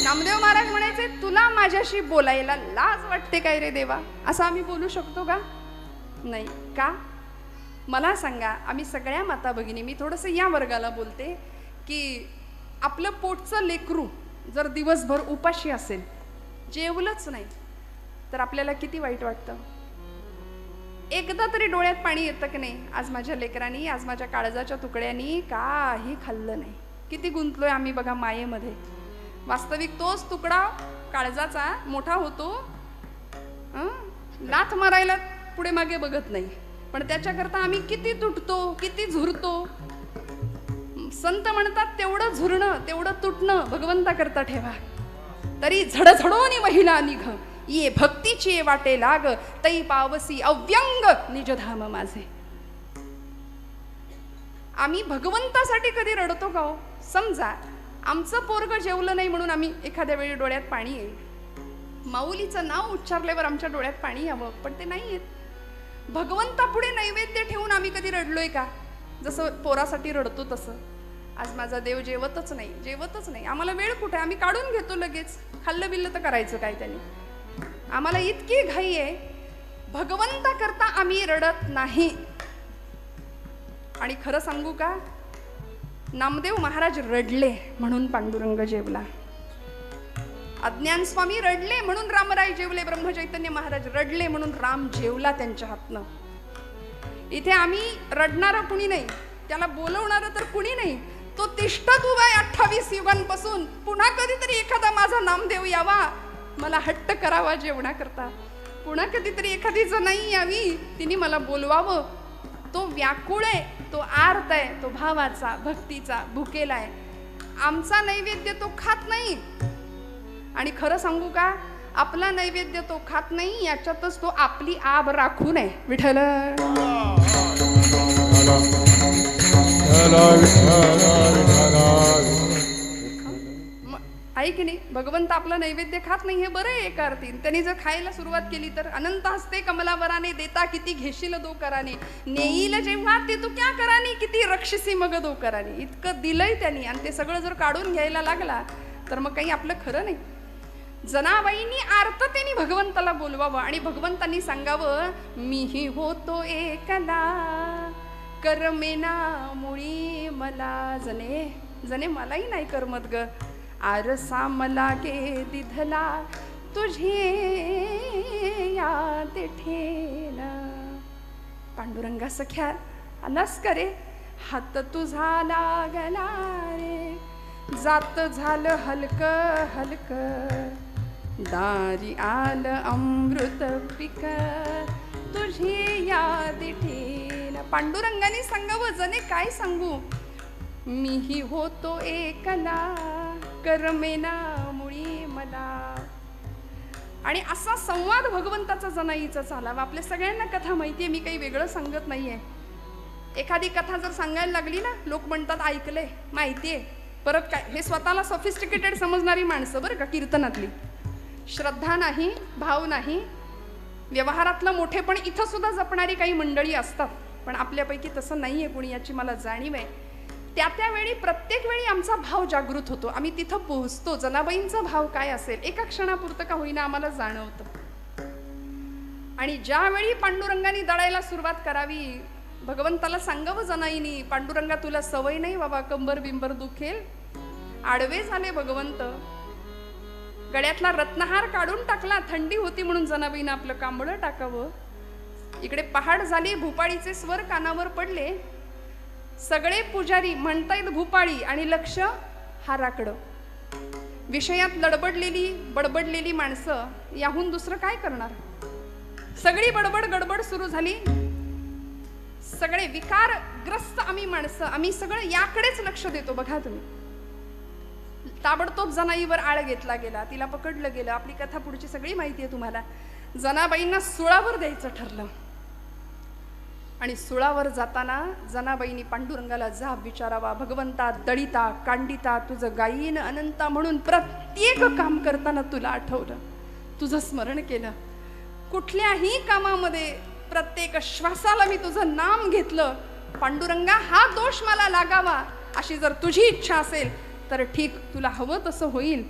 नामदेव महाराज म्हणायचे, तुला माझ्याशी बोलायला लाज वाटते काय रे देवा? असं आम्ही बोलू शकतो का? नाही. का? मला सांगा. आम्ही सगळ्या माता भगिनी, मी थोडंसं या वर्गाला बोलते, की आपलं पोटचं लेकरू जर दिवसभर उपाशी असेल, जेवलंच नाही, तर आपल्याला किती वाईट वाटतं. एकदा तरी डोळ्यात पाणी येतं की नाही? आज माझ्या लेकरांनी, आज माझ्या काळजाच्या तुकड्यांनी काही खाल्लं नाही. किती गुंतलोय आम्ही बघा मायेमध्ये. वास्तविक तोच तुकडा काळजाचा मोठा होतो, लाथ मारायला पुढे मागे बघत नाही, पण त्याच्याकरता आम्ही किती तुटतो, किती झुरतो. संत म्हणतात, तेवढं झुरणं, तेवढं तुटणं भगवंता करता ठेवा. तरी झडझडोनी महिला निघ, ये भक्तीची वाटे लाग, तई पावसी अव्यंग निजधाम माझे. आम्ही भगवंतासाठी कधी रडतो का हो? समजा आमचं पोरग जेवलं नाही म्हणून आम्ही एखाद्या वेळी डोळ्यात पाणी येईल. माऊलीचं नाव उच्चारल्यावर आमच्या डोळ्यात पाणी यावं, पण ते नाही येत. भगवंतापुढे नैवेद्य ठेवून आम्ही कधी रडलोय का? जसं पोरासाठी रडतो तसं. आज माझा देव जेवतच नाही, जेवतच नाही. आम्हाला वेळ कुठे? आम्ही काढून घेतो लगेच. खाल्लं बिल्लं तर करायचं काय त्याने? आम्हाला इतकी घाई आहे. भगवंता करता आम्ही रडत नाही. आणि खरं सांगू का, नामदेव महाराज रडले म्हणून पांडुरंग जेवला. अज्ञान स्वामी रडले म्हणून रामराय जेवले. ब्रह्मचैतन्य महाराज रडले म्हणून राम जेवला त्यांच्या हातनं. इथे आम्ही रडणारं कुणी नाही, त्याला बोलवणारं तर कुणी नाही. तो तिष्ठत उभा आहे 28 युगांपासून. पुन्हा कधीतरी एखादा माझा नामदेव यावा, मला हट्ट करावा जेवणाकरता. पुन्हा कधीतरी एखादी जनाई यावी, तिने मला बोलवावं. तो व्याकुळ आहे, तो आर्त आहे, तो भावाचा, भक्तीचा भुकेला आहे. आमचा नैवेद्य तो खात नाही. आणि खरं सांगू का, आपला नैवेद्य तो खात नाही, याच्यातच तो आपली आब राखून आहे. विठ्ठल आहे की नाही? भगवंत आपला नैवेद्य खात नाही, हे बरं आहे एका अर्थी. त्यांनी जर खायला सुरुवात केली तर अनंत हस्ते कमलावराने, देता किती घेशील दो कराने, नेईल जेव्हा ते तू क्या करानी, किती रक्षसी मग दो कराने. इतकं दिलंय त्यांनी, आणि ते सगळं जर काढून घ्यायला लागला तर मग काही आपलं खरं नाही. जनाबाईंनी आर्ततेने भगवंताला बोलवावं आणि भगवंतांनी सांगावं, मीही होतो एकला, करमेना मुळी मला. जने जने मलाही नाही करमत ग, आरसा मला गे दिधला, तुझे याद ठेला. पांडुरंगा सख्या आलास का रे? हात तुझा लागला रे, जात झालं हलक हलक, दारी आलं अमृत पिक, तुझी याद ठेला. पांडुरंगाने सांगावं, जने काय सांगू, मीही होतो एकला, करमेना मुळी मला. आणि असा संवाद भगवंताचा जनाईचा चालावा. आपल्या सगळ्यांना कथा माहितीये, मी काही वेगळं सांगत नाहीये. एखादी कथा जर सांगायला लागली ना, लोक म्हणतात ऐकलंय, माहितीये, परत काय. हे स्वतःला सॉफिस्टिकेटेड समजणारी माणसं बरं का, कीर्तनातली. श्रद्धा नाही, भाव नाही, व्यवहारातलं मोठेपण इथं सुद्धा जपणारी काही मंडळी असतात, पण आपल्यापैकी तसं नाहीये कुणी, याची मला जाणीव आहे. त्यावेळी प्रत्येक वेळी आमचा भाव जागृत होतो, आम्ही तिथं पोहोचतो. जनाबाईंचा भाव काय असेल एका क्षणापुरतं का होईना आम्हाला जाणवतं. आणि ज्यावेळी पांडुरंगाने दळायला सुरुवात करावी, भगवंताला सांगावं जनाईनी, पांडुरंगा तुला सवय नाही बाबा, कंबर बिंबर दुखेल. आडवे झाले भगवंत. गळ्यातला रत्नहार काढून टाकला, थंडी होती म्हणून जनाबाईनं आपलं कांबळं टाकावं. इकडे पहाड झाली, भूपाळीचे स्वर कानावर पडले. सगळे पुजारी म्हणतायत भूपाळी आणि लक्ष हाराकडं. विषयात बडबडलेली माणसं याहून दुसरं काय करणार. सगळी बडबड गडबड सुरू झाली. सगळे विकारग्रस्त आम्ही माणसं, आम्ही सगळं याकडेच लक्ष देतो. बघा तुम्ही, ताबडतोब जनाईवर आळ घेतला गेला, तिला पकडलं गेलं. आपली कथा पुढची सगळी माहिती आहे तुम्हाला. जनाबाईंना सुळावर द्यायचं ठरलं आणि सुळावर जाताना जनाबाईंनी पांडुरंगाला जाब विचारावा, भगवंता दळिता कांडिता तुझं गायीन अनंता म्हणून प्रत्येक काम करताना तुला आठवलं, तुझं स्मरण केलं. कुठल्याही कामामध्ये प्रत्येक श्वासाला मी तुझं नाम घेतलं. पांडुरंगा हा दोष मला लागावा अशी जर तुझी इच्छा असेल तर ठीक, तुला हवं तसं होईल.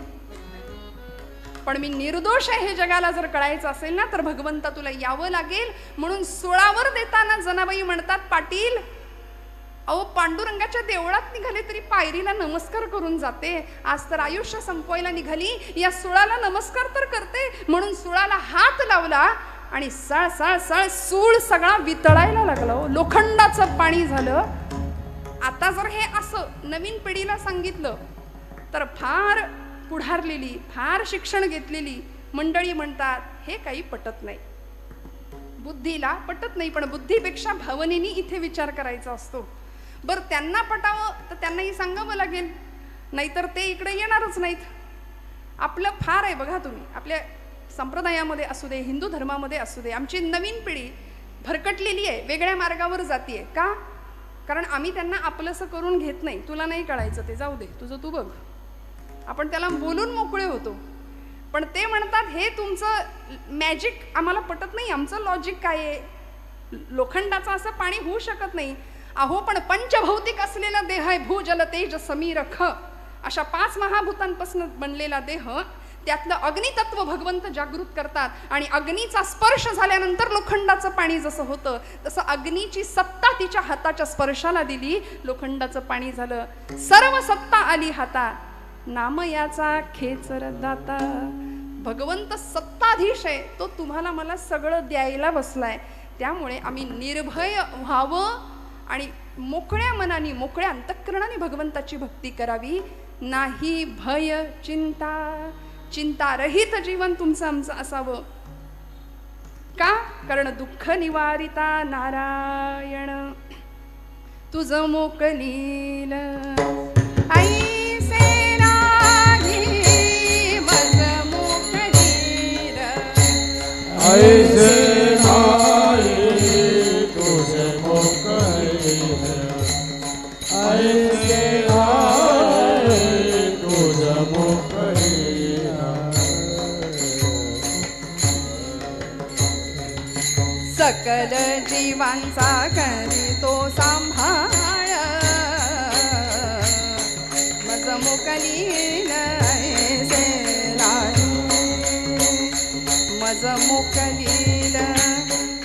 पण मी निर्दोष आहे हे जगाला जर कळायचं असेल ना तर भगवंता तुला यावं लागेल. म्हणून सुळावर देताना जनाबाई म्हणतात, पाटील अहो पांडुरंगाच्या देवळात निघाले तरी पायरीला नमस्कार करून जाते. आज तर आयुष्य संपवायला निघाली, या सुळाला नमस्कार तर करते. म्हणून सुळाला हात लावला आणि सळ सळ सळ सूळ सगळा वितळायला लागला. लोखंडाचं पाणी झालं. आता जर हे असं नवीन पिढीला सांगितलं तर फार पुढारलेली, फार शिक्षण घेतलेली मंडळी म्हणतात हे काही पटत नाही, बुद्धीला पटत नाही. पण बुद्धीपेक्षा भावनेनी इथे विचार करायचा असतो. बरं त्यांना पटावं तर त्यांनाही सांगावं लागेल, नाहीतर ते इकडे येणारच नाहीत. आपलं फार आहे बघा तुम्ही, आपल्या संप्रदायामध्ये असू दे, हिंदू धर्मामध्ये असू दे, आमची नवीन पिढी भरकटलेली आहे, वेगळ्या मार्गावर जातीये. का? कारण आम्ही त्यांना आपलंसं करून घेत नाही. तुला नाही कळायचं ते जाऊ दे, तुझं तू बघ. आपण त्याला बोलून मोकळे होतो. पण ते म्हणतात हे तुमचं मॅजिक आम्हाला पटत नाही, आमचं लॉजिक काय आहे, लोखंडाचं असं पाणी होऊ शकत नाही. अहो पण पंचभौतिक असलेला देह आहे, भू जल तेज समीर ख अशा 5 महाभूतांपासून बनलेला देह. त्यातलं अग्नितत्व भगवंत जागृत करतात आणि अग्नीचा स्पर्श झाल्यानंतर लोखंडाचं पाणी जसं होतं तसं अग्नीची सत्ता तिच्या हाताच्या स्पर्शाला दिली, लोखंडाचं पाणी झालं. सर्व सत्ता आली हातात, नाम याचा खेचर दाता. भगवंत सत्ताधीश आहे, तो तुम्हाला मला सगळं द्यायला बसलाय. त्यामुळे आम्ही निर्भय व्हावं आणि मोकळ्या मनाने, मोकळ्या अंतःकरणाने भगवंताची भक्ती करावी. नाही भय चिंता, चिंतारहित जीवन तुमचं आमचं असावं. का? कारण दुःख निवारिता नारायण तुझं मोकलील. ऐसे नाही मज मोकलील, ऐसे नाही तुझे मोकलील, ऐसे नाही तुझे मोकलील. सकल जीवांचा करीतो सांभाळ, मज मोकलील ऐसे नाही, मज मोकलील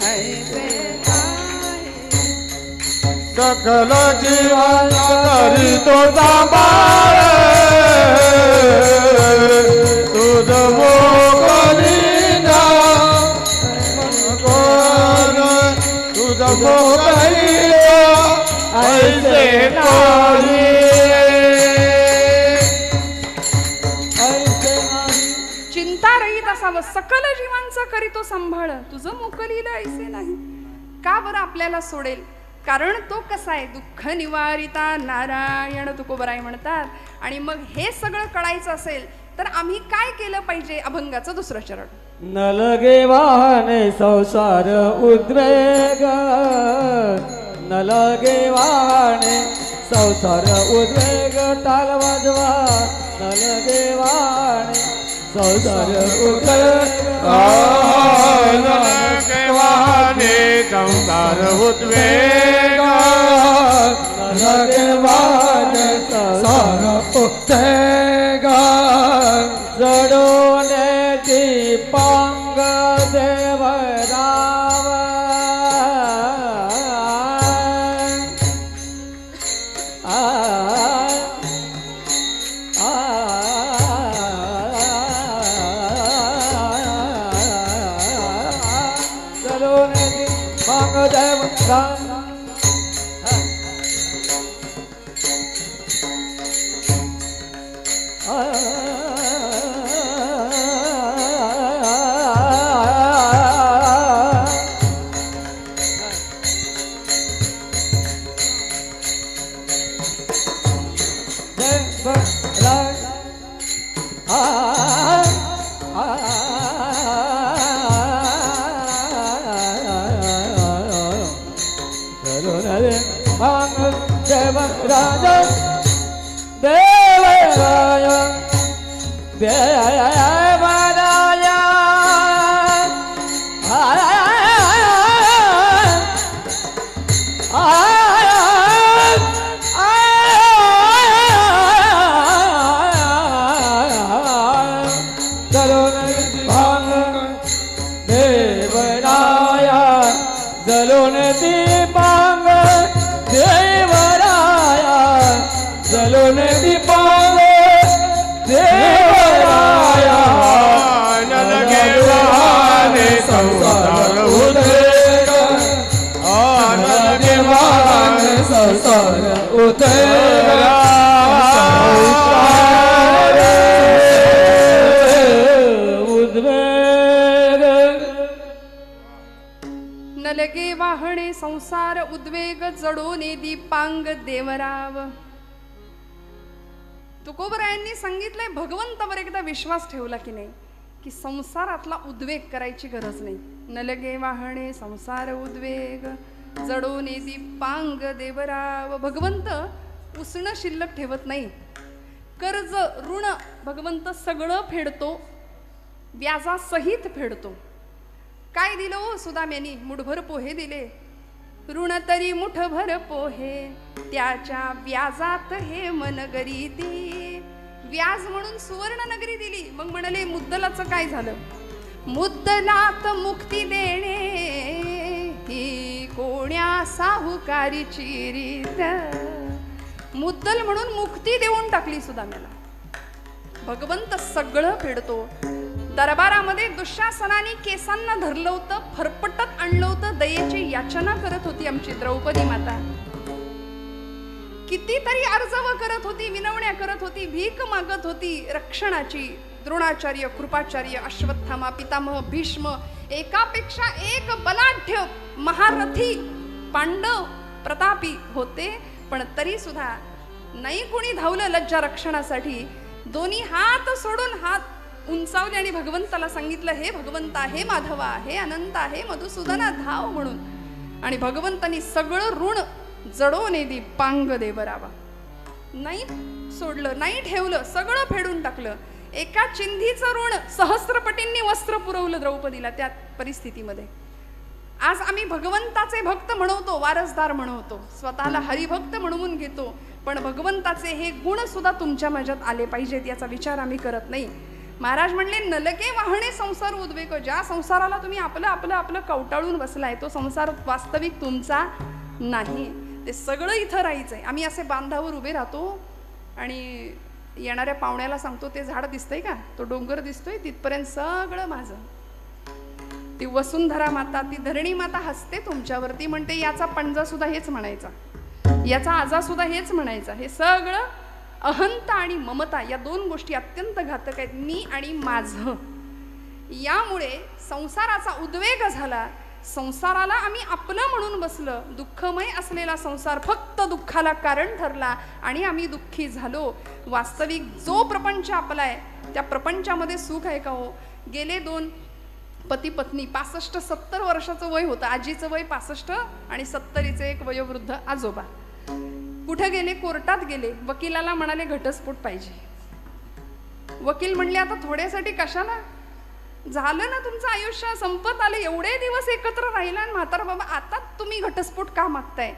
ऐसे नाही. सकल जीवांचा करीतो सांभाळ, तुझ मोकलील तुझ मोकलील ऐसे नाही, ऐसे नाही. चिंतारहित असावं, सकल जीवांचा करीतो सांभाळ, तुझं मोकलील ऐसे नाही. का बरं आपल्याला सोडेल? कारण तो कसा आहे, दुःख निवारिता नारायण तुकोबराय म्हणतात. आणि मग हे सगळं कळायचं असेल तर आम्ही काय केलं पाहिजे? अभंगाचं 2रं चरण. न लगे वाहने संसार उद्वेग, न लगे वाहने संसार उद्वेग. ताल वाजवा, न लगे वाहने संसार उद्वेग, न लगे वाहने संसार उद्वेग, न लगे वाहने संसार उद्वेग. जडोने पांग देवराव, जलोन भांग देवराज देवराय देवराय जलोन दीपांग देवराया जलोन दीपांग देवराया नलगे वाहने संसार उद्वेग नलगे वाहने संसार उद्वेग नलगे वाहणे संसार उद्वेग जडोने दीपांग देवराव. तुकोबरायांनी सांगितलंय भगवंतावर एकदा विश्वास ठेवला की नाही की संसारातला उद्वेग करायची गरज नाही. नलगे वाहणे संसार उद्वेग जडोने दीपांग देवराव. भगवंत उसणं शिल्लक ठेवत नाही. कर्ज ऋण भगवंत सगळं फेडतो, व्याजासहित फेडतो. काय दिलं हो सुदाम्यानी? मुठभर पोहे दिले. ऋण तरी मुठभर पोहे त्याच्या व्याजात हे मनगरी ती. व्याज म्हणून सुवर्ण नगरी दिली. मग म्हणाले मुद्दलाचं काय झालं? मुद्दलात मुक्ती देणे ही कोण्या साहुकारीची रीत. मुद्दल म्हणून मुक्ती देऊन टाकली सुदाम्याला. भगवंत सगळं फेडतो. दरबारामध्ये दुःशासनाने केसांना धरलं होतं, फरफटत आणलं होतं. दयेची याचना करत होती आमची द्रौपदी माता. कितीतरी अर्जव करत होती, विनवण्या करत होती, भीक मागत होती रक्षणाची. द्रोणाचार्य, कृपाचार्य, अश्वत्थामा, पितामह, भीष्म, एकापेक्षा एक बलाढ्य महारथी पांडव प्रतापी होते. पण तरी सुद्धा नाही कोणी धावलं लज्जा रक्षणासाठी. दोन्ही हात सोडून हात उंचावले आणि भगवंताला सांगितलं, हे भगवंता, हे माधवा, हे अनंता, हे मधुसूदना, धाव म्हणून. आणि भगवंतानी सगळं ऋण जडोने दीपांग देवरावा. नाही सोडलं, नाही ठेवलं, सगळं फेडून टाकलं. एका चिंधीचं ऋण सहस्त्रपटींनी वस्त्र पुरवलं द्रौपदीला त्या परिस्थितीमध्ये. आज आम्ही भगवंताचे भक्त म्हणवतो, वारसदार म्हणवतो, स्वतःला हरिभक्त म्हणवून घेतो. पण भगवंताचे हे गुण सुद्धा तुमच्या माझ्यात आले पाहिजेत याचा विचार आम्ही करत नाही. महाराज म्हणले नलके वाहणे संसार उद्वेग. ज्या संसाराला तुम्ही आपलं आपलं आपलं कवटाळून बसलाय तो संसार वास्तविक तुमचा नाही. ते सगळं इथं राहायचंय. आम्ही असे बांधावर उभे राहतो आणि येणाऱ्या पाहुण्याला सांगतो, ते झाड दिसतंय का, तो डोंगर दिसतोय, तिथपर्यंत सगळं माझं. ती वसुंधरा माता, ती धरणी माता हसते तुमच्यावरती, म्हणते याचा पंजा सुद्धा हेच म्हणायचा, याचा आजा सुद्धा हेच म्हणायचा. हे सगळं अहंता आणि ममता या दोन गोष्टी अत्यंत घातक आहेत. मी आणि माझं. यामुळे संसाराचा उद्वेग झाला. संसाराला आम्ही आपलं म्हणून बसलं. दुःखमय असलेला संसार फक्त दुःखाला कारण ठरला आणि आम्ही दुःखी झालो. वास्तविक जो प्रपंच आपला आहे त्या प्रपंचामध्ये सुख आहे का हो? गेले दोन पती पत्नी 65-70 वर्षाचं वय होतं. आजीचं वय 65 आणि 70चे एक वयोवृद्ध आजोबा. कुठे गेले? कोर्टात गेले. वकिलाला म्हणाले घटस्फोट पाहिजे. वकील म्हणले आता थोड्यासाठी कशाला? झालं ना तुमचं आयुष्य संपत आलं, एवढे दिवस एकत्र राहिला आणि म्हातारा बाबा आता तुम्ही घटस्फोट का मागताय?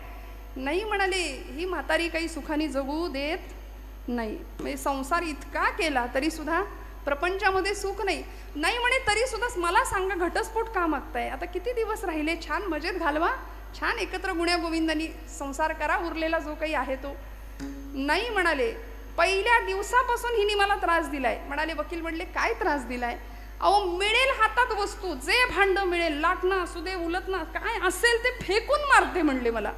नाही म्हणाले, ही म्हातारी काही सुखाने जगू देत नाही. म्हणजे संसार इतका केला तरी सुद्धा प्रपंचामध्ये सुख नाही. नाही म्हणे तरी सुद्धा मला सांगा घटस्फोट का मागताय? आता किती दिवस राहिले, छान मजेत घालवा, छान एकत्र गुण्या गोविंदांनी संसार करा, उरलेला जो काही आहे तो. नाही म्हणाले, पहिल्या दिवसापासून हिने मला त्रास दिलाय. म्हणाले वकील म्हणले काय त्रास दिलाय? अहो मिळेल हातात वस्तू, जे भांड मिळेल, लाटणं असू दे, उलटणं काय असेल ते फेकून मारते म्हणले मला.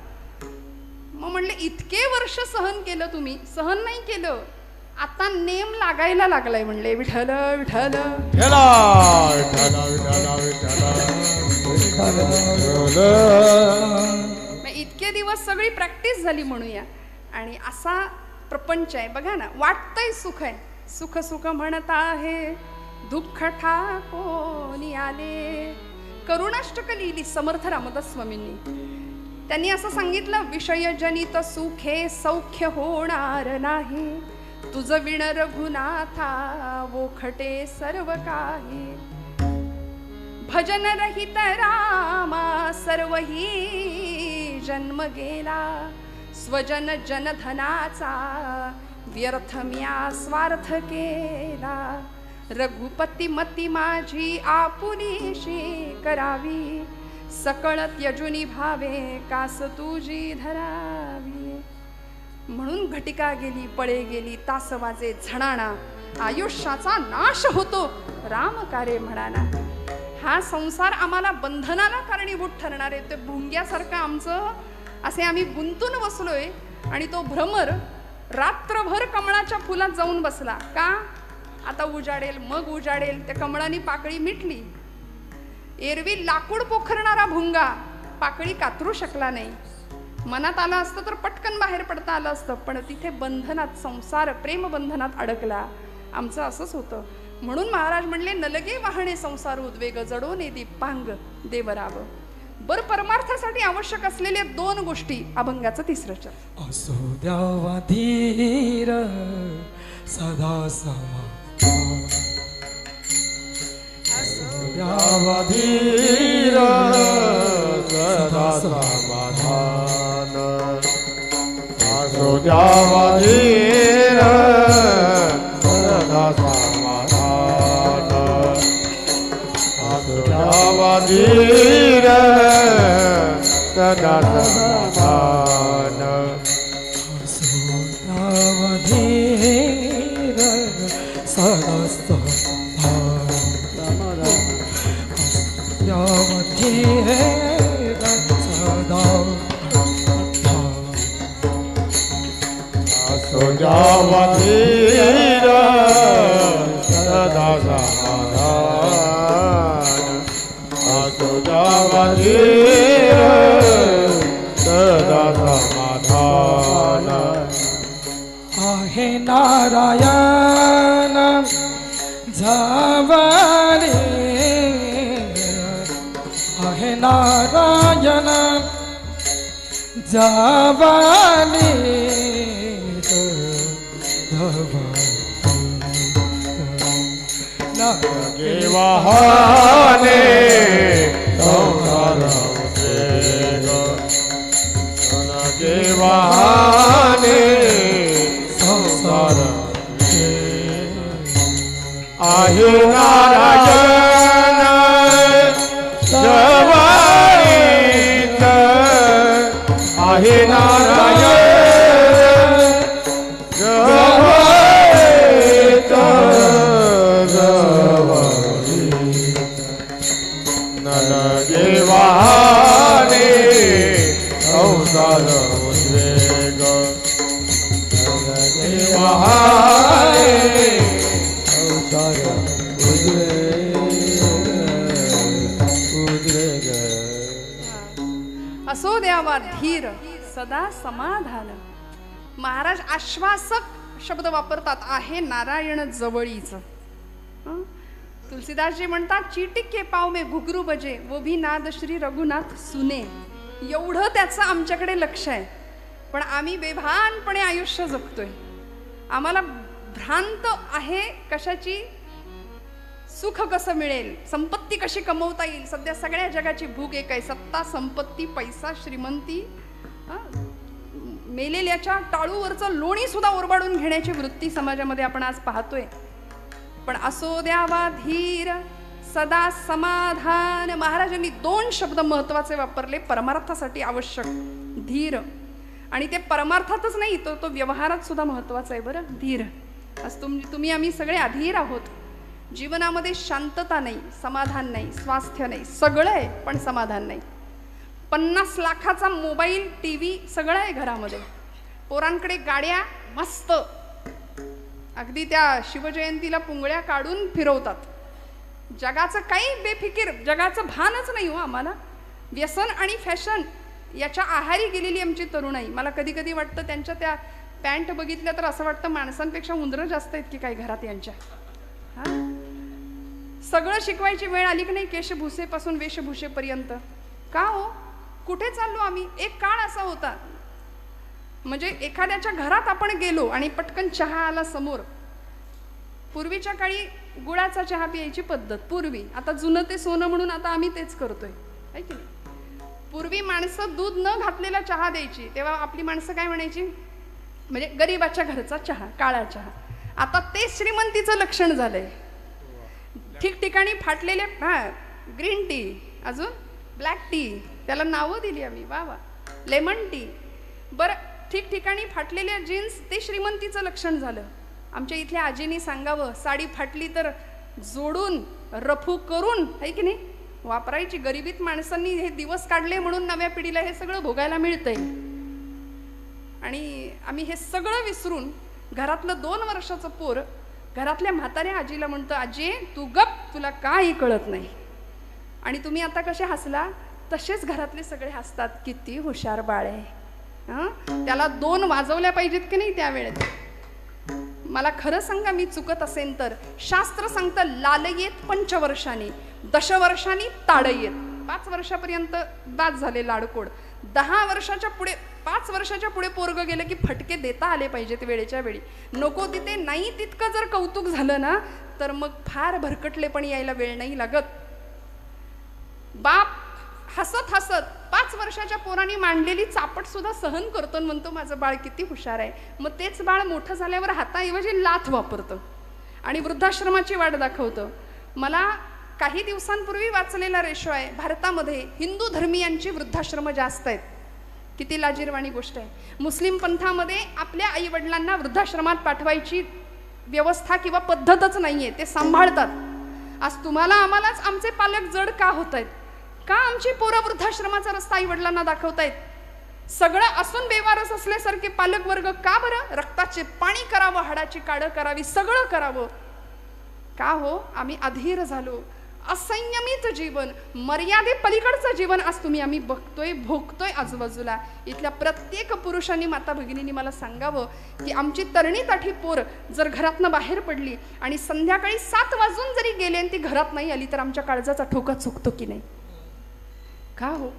मग म्हणले इतके वर्ष सहन केलं तुम्ही, सहन नाही केलं, आता नेम लागायला लागलाय म्हणले. विठ्ठल विठ्ठल इतके दिवस सगळी प्रॅक्टिस झाली म्हणूया. आणि असा प्रपंच आहे बघा ना. वाटतंय सुख आहे, सुख सुख म्हणत आहे, दुःख ठाकोनी आले. करुणाष्टक लिहिली समर्थ रामदास स्वामींनी. त्यांनी असं सांगितलं, विषयजनित सुखे सौख्य होणार नाही, तुझ विण रघुनाथा वोखटे सर्व काही. भजन रहित रामा सर्वही जन्म गेला, स्वजन जनधनाचा व्यर्थ म्या स्वार्थ केला. रघुपती मती माझी आपुलीशी करावी, सकळ त्यजुनी भावे कास तुझी धरावी. म्हणून घटिका गेली पळे गेली, तास वाजे झणाणा, आयुष्याचा नाश होतो राम कार्य म्हणाना. हा संसार आम्हाला बंधनाला कारणीभूत ठरणार आहे. ते भुंग्यासारखं आमचं असे आम्ही गुंतून बसलोय आणि तो भ्रमर रात्रभर कमळाच्या फुलात जाऊन बसला. का? आता उजाडेल मग उजाडेल. त्या कमळानी पाकळी मिटली. एरवी लाकूड पोखरणारा भुंगा पाकळी कातरू शकला नाही. मनात आलं असतं तर पटकन बाहेर पडता आलं असतं, पण तिथे बंधनात, संसार प्रेम बंधनात अडकला. आमचं असंच होतं. म्हणून महाराज म्हणले, नलगे वाहणे संसार उद्वेग, जडोने दीपांग देवराव. बर परमार्थासाठी आवश्यक असलेल्या 2 गोष्टी. अभंगाचं 3रं चरण. असो द्यावा धीर सदा समाधान, असो द्यावा धीर सदा समाधान, असो द्यावा धीर सदा समाधान, असो द्यावा धीर सदा समाधान, असो द्यावा धीर सदा समाधान, द्यावा धीर सदा असो द्यावा धीर सदा समाधान, असो द्यावा धीर सदा समाधान. आहे नारायण जावाने, आहे नारायण जावाने, लगे वाहने संसार उद्वेग, लगे वाहने संसार उद्वेग. आहे नारायण जवळीत, आहे नारायण जवळीत, नलगे वाहने संसार उद्वेग, नलगे वाहने संसार उद्वेग. असो द्यावा धीर सदा समाधान. महाराज आश्वासक शब्द वापरतात. आहे नारायण जवळीच. तुलसीदासजी म्हणतात, चीटी के पाव में घुघरू बजे, वो भी नाद श्री रघुनाथ सुने. एवढं त्याचं आमच्याकडे लक्ष आहे. पण आम्ही बेभानपणे आयुष्य जगतोय. आम्हाला भ्रांत आहे कशाची? सुख कसं मिळेल, संपत्ती कशी कमवता येईल. सध्या सगळ्या जगाची भूक एक आहे, सत्ता, संपत्ती, पैसा, श्रीमंती. मेलेल्याच्या टाळूवरचं लोणी सुद्धा ओरबाडून घेण्याची वृत्ती समाजामध्ये आपण आज पाहतोय. पण असो द्यावा धीर सदा समाधान. महाराजांनी 2 शब्द महत्वाचे वापरले परमार्थासाठी आवश्यक. धीर. आणि ते परमार्थातच नाही, तो व्यवहारात सुद्धा महत्वाचा आहे बरं. धीर. आज तुम्ही आम्ही सगळे अधीर आहोत. जीवनामध्ये शांतता नाही, समाधान नाही, स्वास्थ्य नाही. सगळं आहे पण समाधान नाही. 50 लाखाचा मोबाईल, टीव्ही सगळं आहे घरामध्ये. पोरांकडे गाड्या मस्त, अगदी त्या शिवजयंतीला पुंगळ्या काढून फिरवतात. जगाचं काही बेफिकीर, जगाचं भानच नाही हो आम्हाला. व्यसन आणि फॅशन याच्या आहारी गेलेली आमची तरुणाई. मला कधी कधी वाटतं त्यांच्या त्या पॅन्ट बघितल्या तर असं वाटतं माणसांपेक्षा उंदरं जास्त आहेत की काही घरात यांच्या. सगळं शिकवायची वेळ आली की नाही, केशभूसेपासून वेशभूषेपर्यंत. का हो? कुठे चाललो आम्ही? एक काळ असा होता, म्हणजे एखाद्याच्या घरात आपण गेलो आणि पटकन चहा आला समोर. पूर्वीच्या काळी गुळाचा चहा प्यायची पद्धत पूर्वी, आता जुनं ते सोनं म्हणून आता आम्ही तेच करतोय, आहे की नाही? पूर्वी माणसं दूध न घातलेला चहा द्यायची, तेव्हा आपली माणसं काय म्हणायची? म्हणजे गरीबाच्या घरचा चहा, काळा चहा. आता ते श्रीमंतीचं लक्षण झालंय. ठिकठिकाणी फाटलेले ग्रीन टी, अजून ब्लॅक टी, त्याला नावं दिली आम्ही, वा वा, लेमन टी. बरं, ठिकठिकाणी फाटलेल्या जीन्स ते श्रीमंतीचं लक्षण झालं. आमच्या इथल्या आजीनी सांगावं, साडी फाटली तर जोडून रफू करून, आहे की नाही, वापरायची. गरिबीत माणसांनी हे दिवस काढले म्हणून नव्या पिढीला हे सगळं भोगायला मिळतंय. आणि आम्ही हे सगळं विसरून घरातलं 2 वर्षाचं पोर घरातल्या म्हाताऱ्या आजीला म्हणतं, आजी तू गप, तुला काही कळत नाही. आणि तुम्ही आता कसे हसला तसेच घरातले सगळे हसतात, किती हुशार बाळ आहे. त्याला 2 वाजवल्या पाहिजेत की नाही त्यावेळेत. मला खरं सांगा, मी चुकत असेल तर शास्त्र सांगतं, लालयेत 5 वर्षांनी, 10 वर्षांनी ताडयेत. 5 वर्षापर्यंत दात झाले लाडकोड. 10 वर्षाच्या पुढे, 5 वर्षाच्या पुढे पोरग गेलं की फटके देता आले पाहिजेत वेळेच्या वेळी. नको तिथे नाही तितकं जर कौतुक झालं ना तर मग फार भरकटले पण यायला वेळ नाही लागत. बाप हसत हसत 5 वर्षाच्या पोरांनी मांडलेली चापट सुद्धा सहन करतो, म्हणतो माझं बाळ किती हुशार आहे. मग तेच बाळ मोठं झाल्यावर हाताऐवजी लाथ वापरतं आणि वृद्धाश्रमाची वाट दाखवतं. मला काही दिवसांपूर्वी वाचलेला रेशो आहे, भारतामध्ये हिंदू धर्मीयांची वृद्धाश्रम जास्त आहेत. किती लाजिरवाणी गोष्ट आहे. मुस्लिम पंथामध्ये आपल्या आई वडिलांना वृद्धाश्रमात पाठवायची व्यवस्था किंवा पद्धतच नाहीये, ते सांभाळतात. आज तुम्हाला आम्हालाच आमचे पालक जड का होत आहेत? का आमची पोरं वृद्धाश्रमाचा रस्ता आई वडिलांना दाखवतायत? सगळं असून बेवारस असल्यासारखे पालक वर्ग का बरं? रक्ताचे पाणी करावं, हाडाची काढं करावी, सगळं करावं का हो? आम्ही अधीर झालो. असंयमित जीवन, मर्यादे पलीकडचं जीवन आज आम्ही बघतोय, भोगतोय आजूबाजूला. इथल्या प्रत्येक पुरुषांनी, माता भगिनींनी मला सांगावं की आमची तरणी ताठी पोर जर घरातनं बाहेर पडली आणि संध्याकाळी 7 वाजून जरी गेले आणि ती घरात नाही आली तर आमच्या काळजाचा ठोका चुकतो की नाही? का हो?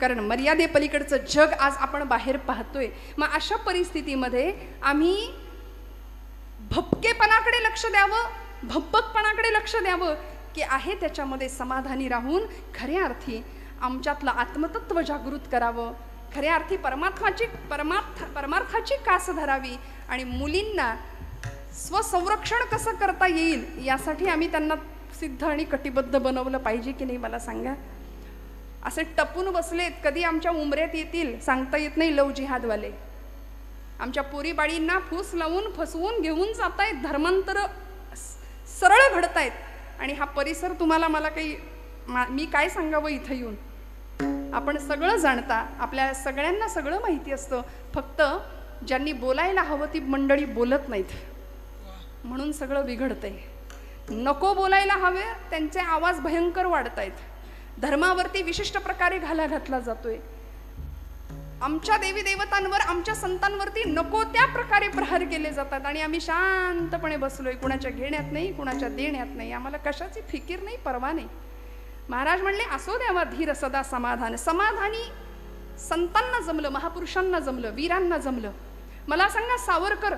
कारण मर्यादे पलीकडचं जग आज आपण बाहेर पाहतोय. मग अशा परिस्थितीमध्ये आम्ही भपकेपणाकडे लक्ष द्यावं, भब्बकपणाकडे लक्ष द्यावं की आहे त्याच्यामध्ये समाधानी राहून खऱ्या अर्थी आमच्यातलं आत्मतत्व जागृत करावं, खऱ्या अर्थी परमार्थाची कास धरावी आणि मुलींना स्वसंरक्षण कसं करता येईल यासाठी आम्ही त्यांना सिद्ध आणि कटिबद्ध बनवलं पाहिजे की नाही? मला सांगा. असे टपून बसलेत, कधी आमच्या उमऱ्यात येतील सांगता येत नाही. लव जिहादवाले आमच्या पोरी बाळींना फूस लावून फसवून घेऊन जातायत, धर्मांतर सरळ घडतायत. आणि हा परिसर तुम्हाला मला काही मी काय सांगावं इथं येऊन? आपण सगळं जाणता, आपल्या सगळ्यांना सगळं माहिती असतं, फक्त ज्यांनी बोलायला हवं ती मंडळी बोलत नाहीत म्हणून सगळं बिघडतंय. नको बोलायला हवे त्यांचे आवाज भयंकर वाढतायत. धर्मावरती विशिष्ट प्रकारे घाला घातला जातोय. आमच्या देवी देवतांवर, आमच्या संतांवरती नको त्या प्रकारे प्रहार केले जातात आणि आम्ही शांतपणे बसलोय, कुणाच्या घेण्यात नाही, कुणाच्या देण्यात नाही. आम्हाला कशाची फिकीर नाही, परवा नाही. महाराज म्हणले, असो द्यावा धीर सदा समाधान. समाधानी संतांना जमलं, महापुरुषांना जमलं, वीरांना जमलं. मला सांगा, सावरकर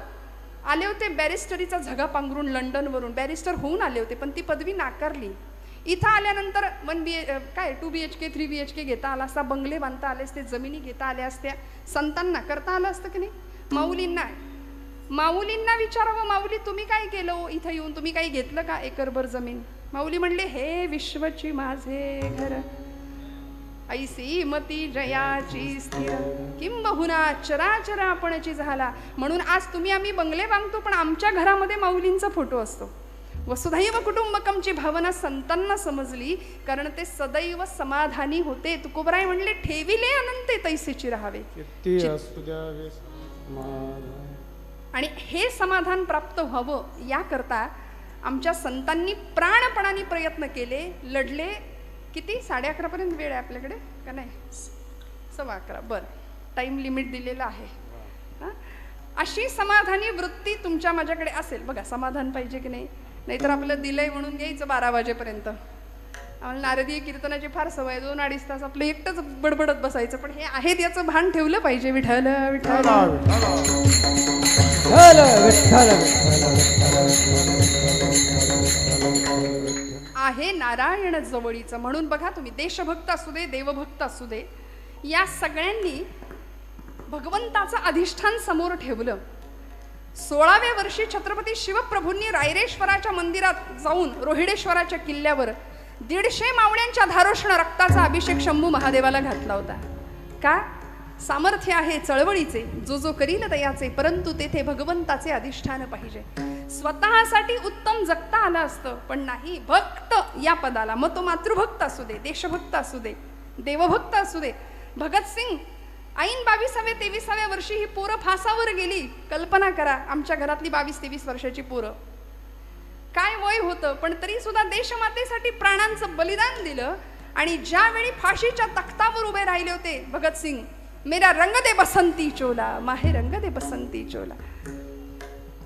आले होते बॅरिस्टरीचा झगा पांघरून लंडनवरून, बॅरिस्टर होऊन आले होते, पण ती पदवी नाकारली. इथं आल्यानंतर 2 BHK 3 BHK घेता आला असता, बंगले बांधता आले असते, जमिनी घेता आल्या असत्या. संतांना करता आलं असतं की नाही? माऊलींना विचारावं, माऊली तुम्ही काय केलं इथं येऊन? तुम्ही काही घेतलं का एकरभर जमीन? माऊली म्हणले, हे विश्वची माझे घर, ऐसी मती जयाची स्थिर, किंबहुना चराचर आपणची झाला. म्हणून आज तुम्ही आम्ही बंगले बांधतो, पण आमच्या घरामध्ये माऊलींचा फोटो असतो. वसुधैव कुटुंबकमची भावना संतांना समजली, कारण ते सदैव समाधानी होते. तुकोबराय म्हणले, ठेविले अनंते तैसेची राहावे. आणि हे समाधान प्राप्त व्हावं याकरता आमच्या संतांनी प्राणपणाने प्रयत्न केले, लढले. किती? 11:30 पर्यंत वेळ आहे आपल्याकडे का नाही? 11:15. बरं, टाइम लिमिट दिलेला आहे. अशी समाधानी वृत्ती तुमच्या माझ्याकडे असेल, बघा समाधान पाहिजे की नाही? नाहीतर आपलं दिलंय म्हणून घ्यायचं 12 वाजेपर्यंत. आम्हाला नारदीय कीर्तनाची फार सवय, 2-2.5 तास आपलं एकटंच बडबडत बसायचं. पण हे आहेत याचं भान ठेवलं पाहिजे. विठ्ठल विठ्ठल आहे नारायण जवळीचं. म्हणून बघा तुम्ही, देशभक्त असू दे, देवभक्त असू दे, या सगळ्यांनी भगवंताचं अधिष्ठान समोर ठेवलं. 16व्या वर्षी छत्रपती शिवप्रभूंनी रायरेश्वराच्या मंदिरात जाऊन रोहिडेश्वराच्या किल्ल्यावर 150 मावळ्यांच्या धारोष्ण रक्ताचा अभिषेक शंभू महादेवाला घातला होता. का? सामर्थ्य आहे चळवळीचे, जो जो करील दयाचे, परंतु तेथे भगवंताचे अधिष्ठान पाहिजे. स्वतःसाठी उत्तम जगता आलं असतं, पण नाही. भक्त या पदाला, मग तो मातृभक्त असू दे, देशभक्त असू दे, देवभक्त असू दे. भगतसिंग ऐन 22व्या-23व्या वर्षी ही पोरं फासावर गेली. कल्पना करा, आमच्या घरातली 22-23 वर्षाची पोरं, काय वय होतं, पण तरी सुद्धा देशमातेसाठी प्राणांचं बलिदान दिलं. आणि ज्यावेळी फाशीच्या तख्तावर उभे राहिले होते भगतसिंग, मेरा रंग दे बसंती चोला, माहे रंग दे बसंती चोला,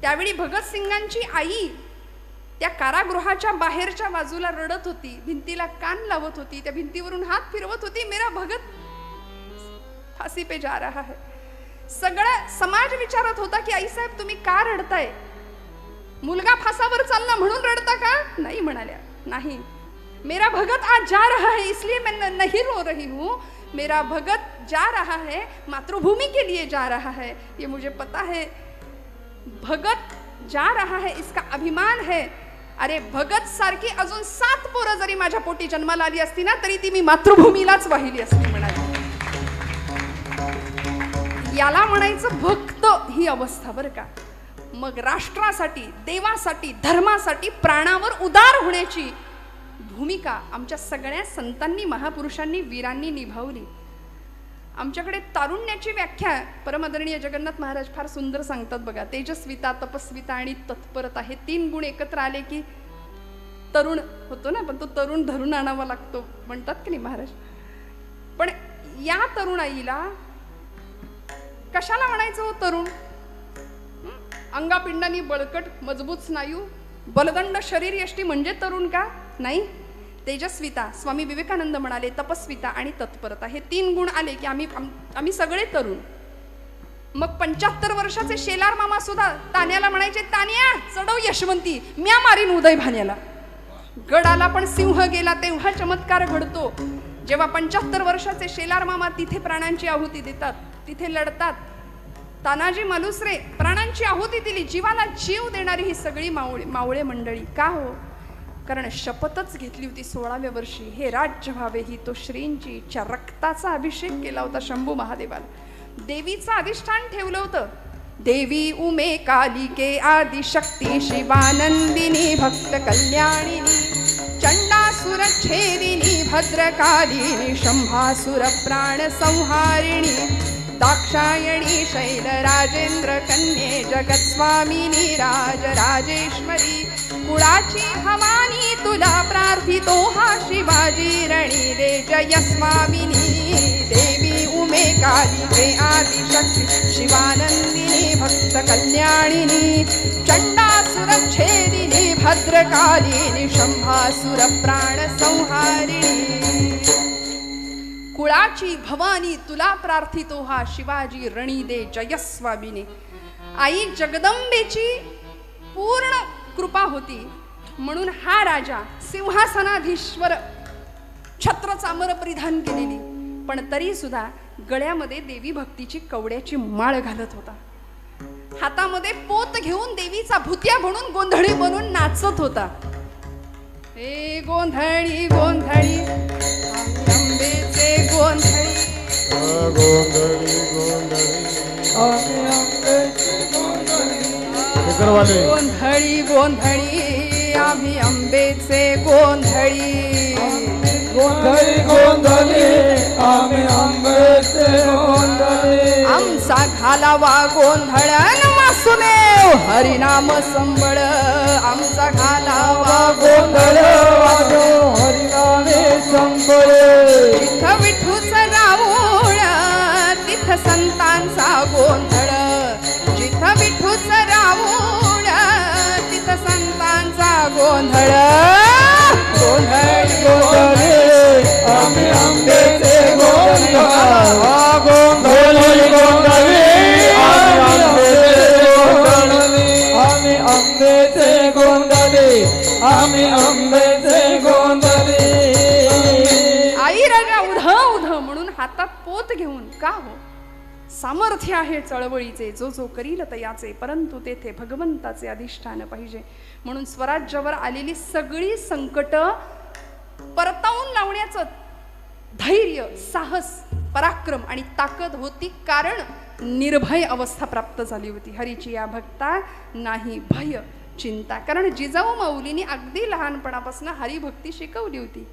त्यावेळी भगतसिंगांची आई त्या कारागृहाच्या बाहेरच्या बाजूला रडत होती, भिंतीला कान लावत होती, त्या भिंतीवरून हात फिरवत होती, मेरा भगत फांसी पे जा रहा है. सगळा समाज विचारत होता की आई साहेब तुम्ही का रडताय? मुलगा फासावर चालला म्हणून रडता का? नाही म्हणाल्या. नाही, मेरा भगत आज जा रहा है इसलिए मैं नहीं रो रही हूँ. मेरा भगत जा रहा है, मातृभूमि के लिए जा रहा है, ये मुझे पता है. भगत जा रहा है इसका अभिमान है. अरे भगत सारखी अजून 7 पोरं जरी माझ्या पोटी जन्माला आली असती ना, तरी ती मी मातृभूमीलाच वाहिली असती म्हणाली. याला म्हणायचं भक्त ही अवस्था, बरं का. मग राष्ट्रासाठी, देवासाठी, धर्मासाठी प्राणावर उदार होण्याची भूमिका आमच्या सगळ्या संतांनी, महापुरुषांनी, वीरांनी निभावली. आमच्याकडे तारुण्याची व्याख्या परमादरणीय जगन्नाथ महाराज फार सुंदर सांगतात बघा. तेजस्विता, तपस्विता आणि तत्परता हे 3 गुण एकत्र आले की तरुण होतो ना. पण तो तरुण धरून आणावा लागतो म्हणतात की नाही महाराज. पण या तरुणाईला कशाला म्हणायचं हो तरुण? अंगापिंडांनी बळकट, मजबूत स्नायू, बलदंड शरीर यष्टी म्हणजे तरुण का? नाही. तेजस्विता, स्वामी विवेकानंद म्हणाले, तपस्विता आणि तत्परता हे 3 गुण आले की आम्ही सगळे तरुण. मग 75 वर्षाचे शेलार मामा सुद्धा तान्याला म्हणायचे, तान्या चढव यशवंती, म्या मारीन उदय भान्याला. गडाला पण सिंह गेला तेव्हा चमत्कार घडतो, जेव्हा 75 वर्षाचे शेलार मामा तिथे प्राणांची आहुती देतात, तिथे लढतात. तानाजी मालुसरे प्राणांची आहुती दिली, जीवाला जीव देणारी ही सगळी मावळे मंडळी. का हो? कारण शपथच घेतली होती 16व्या वर्षी, हे राज्य व्हावे ही तो श्रींची इच्छा. रक्ताचा अभिषेक केला होता शंभू महादेवाला. देवीचं अधिष्ठान ठेवलं होतं. देवी उमे कालिके आदिशक्ती शिवानंदिनी भक्त कल्याणिनी चंडासुर छेदिनी भद्रकालिनी शंभासुर प्राण संहारिणी दाक्षायणी शैल राजेंद्र कन्ये जगत्स्वामिनी राजराजेश्वरी कुळाची भवानी तुला प्रार्थितो हा शिवाजी रणी दे जय स्वामिनी. देवी उमे कालिके आदिशक्ती शिवानंदिनी भक्त कल्याणिनी चंडासुर छेदिनी भद्रकालिनी शंभासुर प्राण संहारिणी. कुळाची भवानी तुला प्रार्थितो हा शिवाजी रणी दे जय स्वामिनी. आई जगदंबेची पूर्ण कृपा होती म्हणून हा राजा सिंहासनाधीश्वर छत्र चामर परिधान केलेली, पण तरी सुद्धा गळ्यामध्ये देवी भक्तीची कवड्याची माळ घालत होता. हातामध्ये पोत घेऊन देवीचा भुतिया म्हणून गोंधळी बनून नाचत होता. हे गोंधळी गोंधळी अंबेचे गोंधळी गोंधळी गोंधळी गोंधळी गोंधळी आम्ही अंबेचे गोंधळी. गोंधळी गोंधळी आम्ही अंबेचे गोंधळी. आमचा घालावा गोंधळ वासुदेव हरिनाम संबळ. आमचा घालावा गोंधळ हरिनामे संबळ. जिथं विठूचं राऊळ तिथं संतांचा गोंधळ. जिथं विठूचं राऊळ तिथं संतांचा गोंधळ. गोंधळी गोंधळी सामर्थ्य आहे चळवळीचे, जो जो करील तयाचे, परंतु तेथे भगवंताचे अधिष्ठान पाहिजे. म्हणून स्वराज्यावर आलेली सगळी संकट परतावून लावण्याचं धैर्य, साहस, पराक्रम आणि ताकद होती, कारण निर्भय अवस्था प्राप्त झाली होती. हरीची या भक्ता नाही भय चिंता. कारण जिजाऊ माऊलींनी अगदी लहानपणापासून हरिभक्ती शिकवली होती.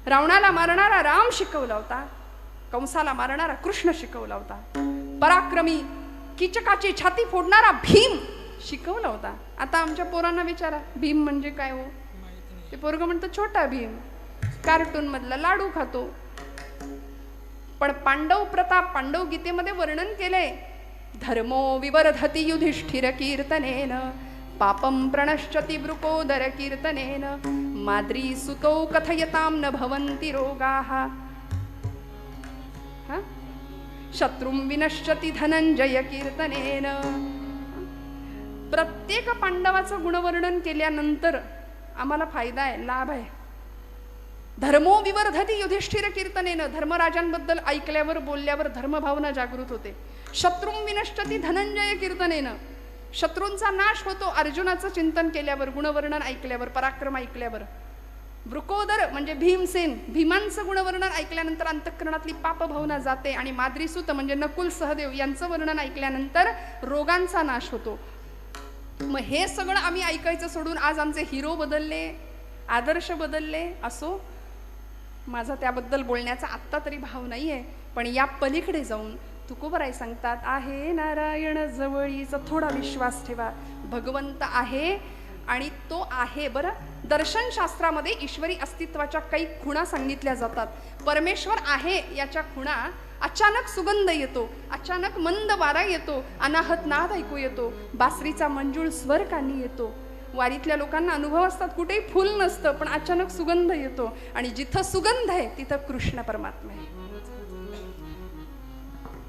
रावणाला मारणारा राम शिकवला होता, कंसाला मारणारा कृष्ण शिकवला होता, पराक्रमी कीचकाची छाती फोडणारा भीम शिकवला होता. आता आमच्या पोरांना विचारा भीम म्हणजे काय हो, ते पोरग म्हणतं छोटा भीम, कार्टून मधला लाडू खातो. पण पांडव प्रताप, पांडव गीतेमध्ये वर्णन केलंय, धर्मो विवर्धति युधिष्ठिर कीर्तनेन पापम प्रणश्यति वृकोदर कीर्तनेन माद्री सुतौ कथयतां न भवन्ति रोगाः शत्रुं विनश्यति धनंजय कीर्तनेन. प्रत्येक पांडवाचं गुणवर्णन केल्यानंतर आम्हाला फायदा आहे, लाभ आहे. धर्मो विवर्धति युधिष्ठिर कीर्तनेन, धर्मराजांबद्दल ऐकल्यावर बोलल्यावर धर्मभावना जागृत होते. शत्रुं विनश्यति धनंजय कीर्तनेन, शत्रूंचा नाश होतो अर्जुनाचं चिंतन केल्यावर, गुणवर्णन ऐकल्यावर, पराक्रम ऐकल्यावर. वृकोदर म्हणजे भीमसेन, भीमांचं गुणवर्णन ऐकल्यानंतर अंतःकरणातली पापभावना जाते. आणि माद्रीसूत म्हणजे नकुल सहदेव यांचं वर्णन ऐकल्यानंतर रोगांचा नाश होतो. मग हे सगळं आम्ही ऐकायचं सोडून आज आमचे हिरो बदलले, आदर्श बदलले. असो, माझा त्याबद्दल बोलण्याचा आत्ता तरी भाव नाही आहे. पण या पलीकडे जाऊन तुकोबराय सांगतात, आहे नारायण जवळीचा थोडा विश्वास ठेवा. भगवंत आहे आणि तो आहे. बरं, दर्शनशास्त्रामध्ये ईश्वरी अस्तित्वाच्या काही खुणा सांगितल्या जातात. परमेश्वर आहे याच्या खुणा, अचानक सुगंध येतो, अचानक मंद वारा येतो, अनाहत नाद ऐकू येतो, बासरीचा मंजूळ स्वर कानी येतो. वारीतल्या लोकांना अनुभव असतात, कुठेही फुल नसतं पण अचानक सुगंध येतो. आणि जिथं सुगंध आहे तिथं कृष्ण परमात्मा आहे.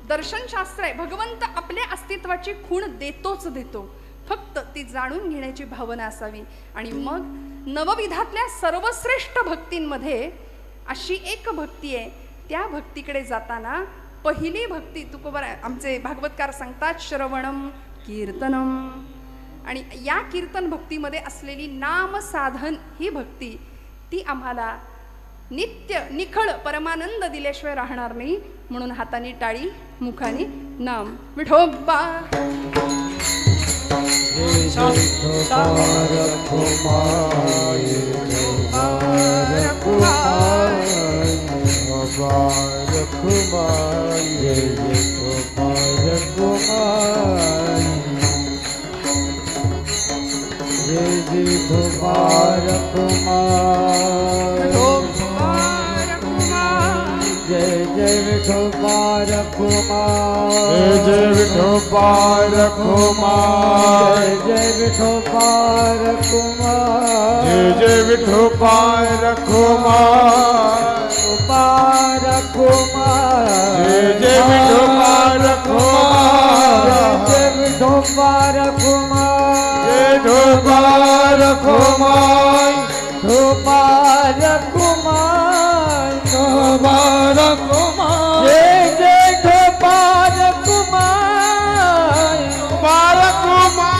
दर्शनशास्त्र आहे, भगवंत आपल्या अस्तित्वाची खूण देतोच देतो, फक्त ती जाणून घेण्याची भावना असावी. आणि मग नवविधातल्या सर्वश्रेष्ठ भक्तींमध्ये अशी एक भक्ती आहे, त्या भक्तीकडे जाताना पहिली भक्ती तुकोबर आमचे भागवतकार सांगतात, श्रवणम कीर्तनम. आणि या कीर्तन भक्तीमध्ये असलेली नाम साधन ही भक्ती, ती आम्हाला नित्य निखळ परमानंद दिल्याशिवाय राहणार नाही. म्हणून हाताने टाळी, मुखाने नाम. विठोबा जय जय विठोबार कुमार, जय विठोबार कुमार, जय विठोबार कुमार, जय विठोबार कुमार, कुमार कुमार, जय विठोबार कुमार, जय विठोबार कुमार, जय विठोबार कुमार, कुमार कुमार, कुमार कुमार, जय जय कुमार कुमार, कुमार कुमार,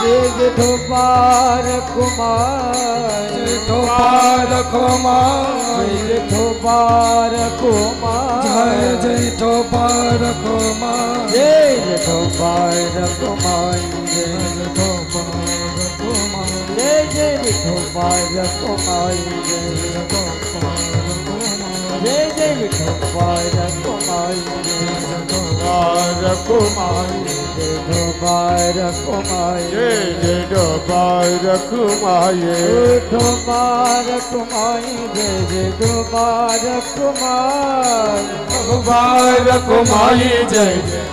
जय विठोबार कुमार, विठोबार कुमार, विठोबार कुमार, जय जय विठोबार कुमार, जय विठोबार कुमार, जय विठोबार कुमार, जय जय विठोबार कुमार, जय जय विठोबार कुमार, विठोबार कुमार, विठोबार कुमार, जय जय विठोबार कुमार, विठोबार कुमार, जय जय विठोबार कुमार, विठोबार कुमार, जय जय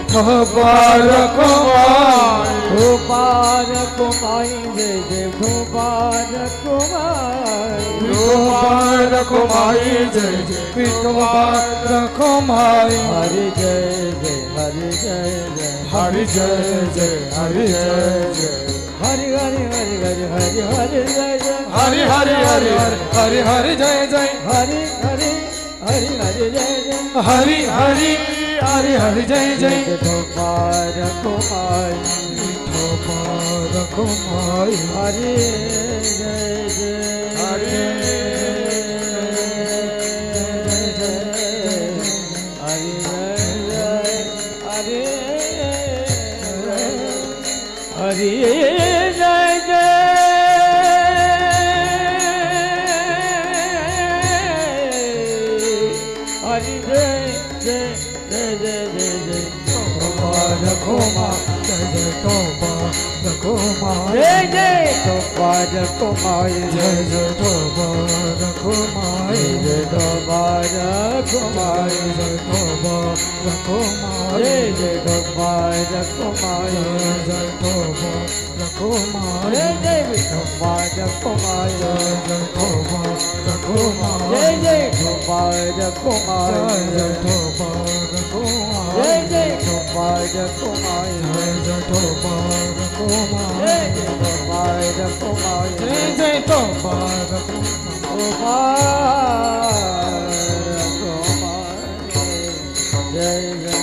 विठोबार कुमार, विठोबार कुमार, जय जय विठोबार कुमार, विठोबार कुमार, जय जय विठोबार कुमार, हरि जय जय हरि जय जय हरि जय जय हरि जय जय हरि हरि हरि हरि हरि हरि जय जय हरि हरि हरि हरि हरि जय जय हरि हरि हरि हरि जय जय हरि हरि हरी हरी जय जय विठोबा रखुमाई विठोबा रखुमाई हरी जय जय हरी हरि जय जय हरि जय जय जय जय जय जय तोबा रखुमा जय जय तोबा रखुमा जय जय तोबा रखुमाई जय जय तोबा रखुमा जय तोबा रखुमाई जय तोबा रखुमा जय जय तोबा रखुमाई जय जय तोबा रखुमा जय जय विठोबा रखुमाई जय जय तोबा रखुमा जय जय तोबा रखुमाई जय जय तोबा रखुमा जय जय तोबा रखुमाई जय जय तोबा रखुमा जय जय तोबा रखुमाई जय जय तोबा रखुमा तोबा रखुमाई जय जय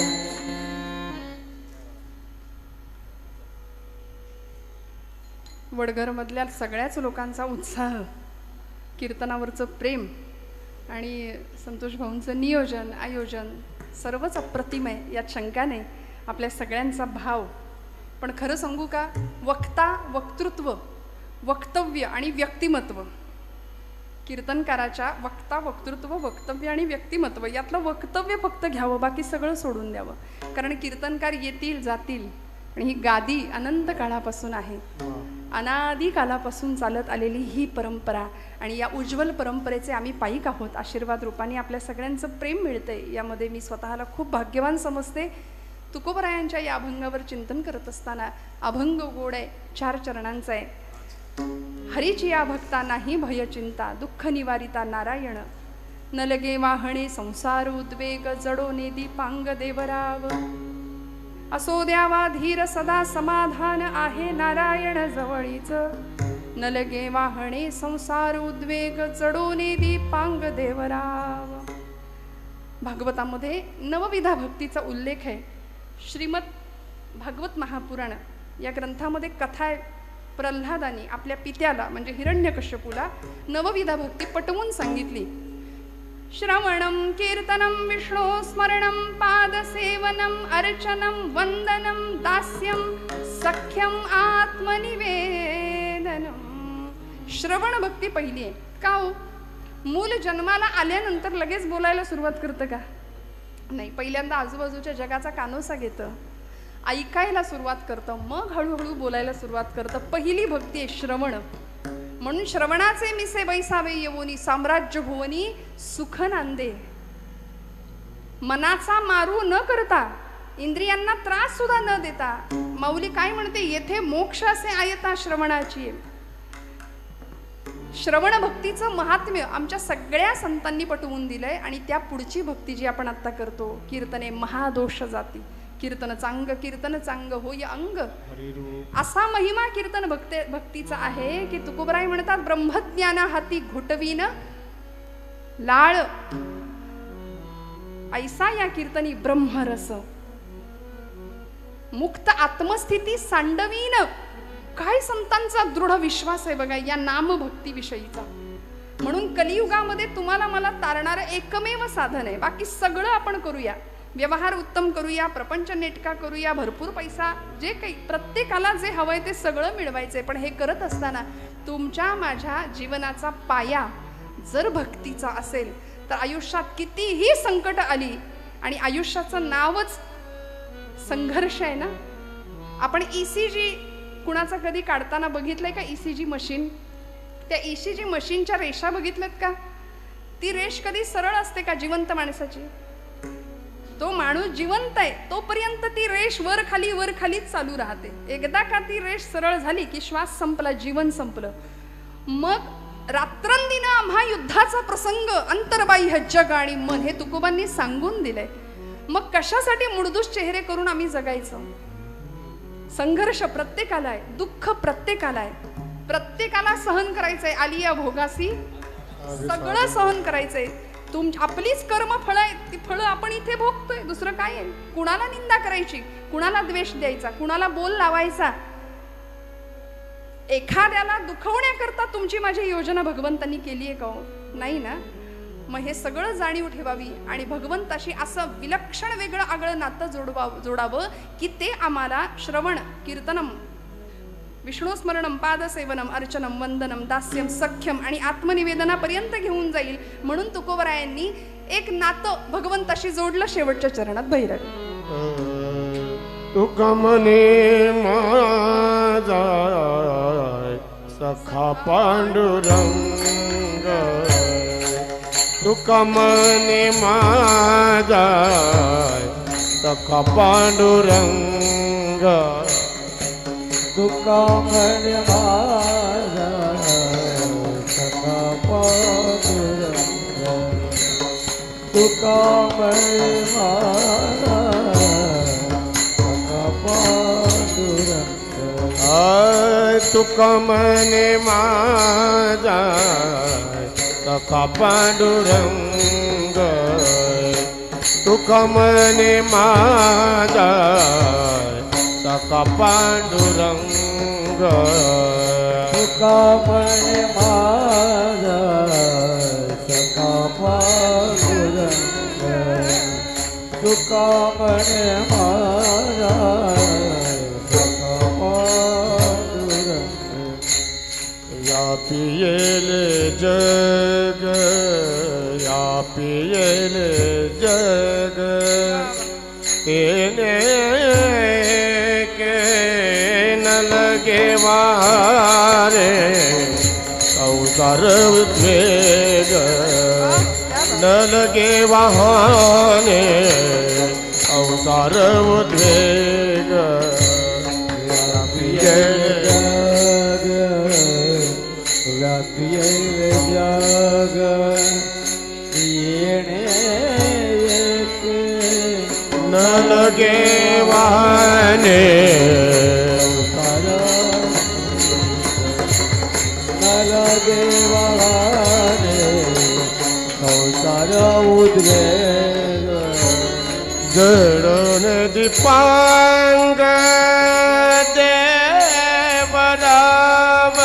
वडघर मधल्या सगळ्याच लोकांचा उत्साह, कीर्तनावरचं प्रेम आणि संतोष भाऊंचं नियोजन आयोजन सर्वच अप्रतिम आहे, यात शंका नाही. आपल्या सगळ्यांचा भाव. पण खरं सांगू का, वक्ता वक्तृत्व वक्तव्य आणि व्यक्तिमत्व, कीर्तनकाराच्या वक्ता वक्तृत्व वक्तव्य आणि व्यक्तिमत्व यातलं वक्तव्य फक्त घ्यावं, बाकी सगळं सोडून द्यावं. कारण कीर्तनकार येतील जातील आणि ही गादी अनंत काळापासून आहे, अनादी कालापासून चालत आलेली ही परंपरा, आणि या उज्ज्वल परंपरेचे आम्ही पायिक आहोत. आशीर्वाद रूपाने आपल्या सगळ्यांचं प्रेम मिळतंय, यामध्ये मी स्वतःला खूप भाग्यवान समजते. तुकोबरायांच्या या अभंगावर चिंतन करत असताना अभंग गोड आहे, 4 चरणांचा आहे. हरीची या भक्ता नाही भय चिंता, दुःख निवारिता नारायण. न लगे वाहणे संसार उद्वेग, जडो नेदी पांग देवराव. असो द्यावा धीर सदा समाधान, आहे नारायण जवळीच. न लगे वाहणे संसार उद्वेग, जडो नेदी पांग देवराव. भागवतामध्ये नवविधा भक्तीचा उल्लेख आहे. श्रीमद भागवत महापुराण या ग्रंथामध्ये कथा आहे, प्रल्हादानी आपल्या पित्याला म्हणजे हिरण्यकश्यपूला नवविधा भक्ती पटवून सांगितली. श्रवणं कीर्तनं विष्णु स्मरणं पादसेवनं अर्चनं वंदनं दास्यं सख्यं आत्मनिवेदनं. श्रवण भक्ती पहिली आहे. का हो, मूल जन्माला आल्यानंतर लगेच बोलायला सुरुवात करतं का? नाही, पहिल्यांदा आजूबाजूच्या जगाचा कानोसा घेतं, ऐकायला सुरुवात करतं, मग हळूहळू बोलायला सुरुवात करतं. पहिली भक्ती आहे श्रवण. म्हणून श्रवणाचे मिसे बैसावे येवोनी, साम्राज्य भुवनी सुख नांदे. मनाचा मारू न करता, इंद्रियांना त्रास सुद्धा न देता, माऊली काय म्हणते, येथे मोक्ष असे आयता श्रवणाची. श्रवण भक्तीचं महात्म्य आमच्या सगळ्या संतांनी पटवून दिलंय. आणि त्या पुढची भक्ती जी आपण आता करतो, कीर्तने महादोष जाती, कीर्तन चांग होय अंग, असा महिमा कीर्तन भक्तीचा आहे की तुकोबराय म्हणतात, ब्रह्मज्ञाना हाती घुटवीन लाळ, ऐसा या कीर्तनी ब्रह्मरस. मुक्त आत्मस्थिती सांडवीन. काय संतांचा दृढ विश्वास आहे बघा या नामभक्ती विषयीचा. म्हणून कलियुगामध्ये तुम्हाला मला तारणारं एकमेव साधन आहे. बाकी सगळं आपण करूया, व्यवहार उत्तम करूया, प्रपंच नेटका करूया, भरपूर पैसा, जे काही प्रत्येकाला जे हवंय ते सगळं मिळवायचंय. पण हे करत असताना तुमच्या माझ्या जीवनाचा पाया जर भक्तीचा असेल तर आयुष्यात कितीही संकट आली, आणि आयुष्याचं नावच संघर्ष आहे ना. आपण ECG कुणाचा कधी काढताना बघितलंय का? ECG मशीन, त्या ECG मशीनच्या रेषा बघितल्यात का? ती रेष कधी सरळ असते का जिवंत माणसाची? तो माणूस जिवंत आहे तोपर्यंत ती रेष वर खालीच चालू राहते. एकदा का ती रेष सरळ झाली की श्वास संपला, जीवन संपलं. मग रात्रंदिन आम्हा युद्धाचा प्रसंग, अंतर्बाह्य जग आणि मन, हे तुकोबांनी सांगून दिलंय. मग कशासाठी मुडदूस चेहरे करून आम्ही जगायचं? संघर्ष प्रत्येकाला आहे, दुःख प्रत्येकाला आहे, प्रत्येकाला सहन करायचंय. आलिया भोगासी सगळं सहन करायचंय. आपलीच कर्म फळं आहेत, ती फळं आपण इथे भोगतोय, दुसरं काय आहे? कुणाला निंदा करायची, कुणाला द्वेष द्यायचा, कुणाला बोल लावायचा? एखाद्याला दुखवण्याकरता तुमची माझी योजना भगवंतांनी केली आहे का हो? नाही ना. मग हे सगळं जाणीव ठेवावी आणि भगवंताशी असं विलक्षण वेगळं आगळं नातं जोडावं की ते आम्हाला श्रवण, कीर्तनम, विष्णुस्मरणम, पादसेवनम, अर्चनम, वंदनम, दास्यम, सख्यम आणि आत्मनिवेदनापर्यंत घेऊन जाईल. म्हणून तुकोबरायांनी एक नातं भगवंताशी जोडलं शेवटच्या चरणात. भैरवी तुका मने माझा सखा पांडुरंग, तुका मने माझा सखा पांडुरंग, तुका म्हणे माझा सखा पांडुरंग, तुका म्हणे माझा सखा पांडुरंग. तुका मने माझा सखा पांडुरंग, तुका मने माझा सखा पांडुरंग, तुका म्हणे माझा सखा पांडुरंग, तुका म्हणे माझा सखा पांडुरंग. या पियेले जग, या पियेले जग, तेने के न लगे वारे, संसार वेग न लगे वाहने, संसार उद्वेग. व्यापिये जग येणे येते, न लगे वाहने, न लगे वाहने, संसार उद्वेग. जडोन दीपांग देवराव,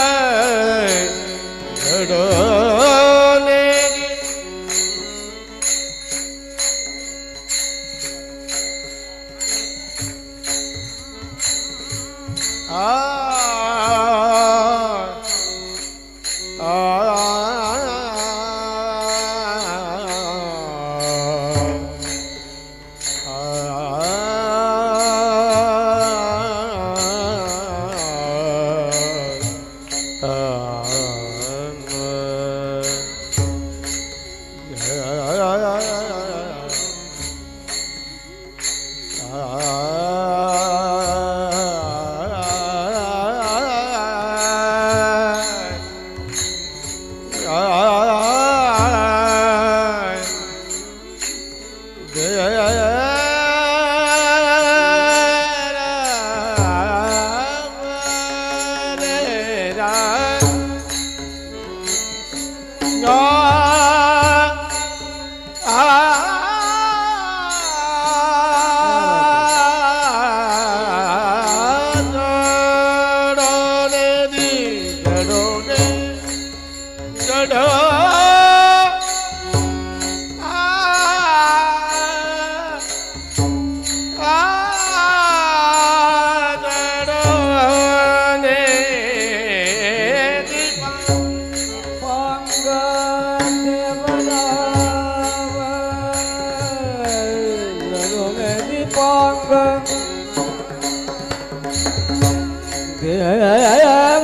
जडोन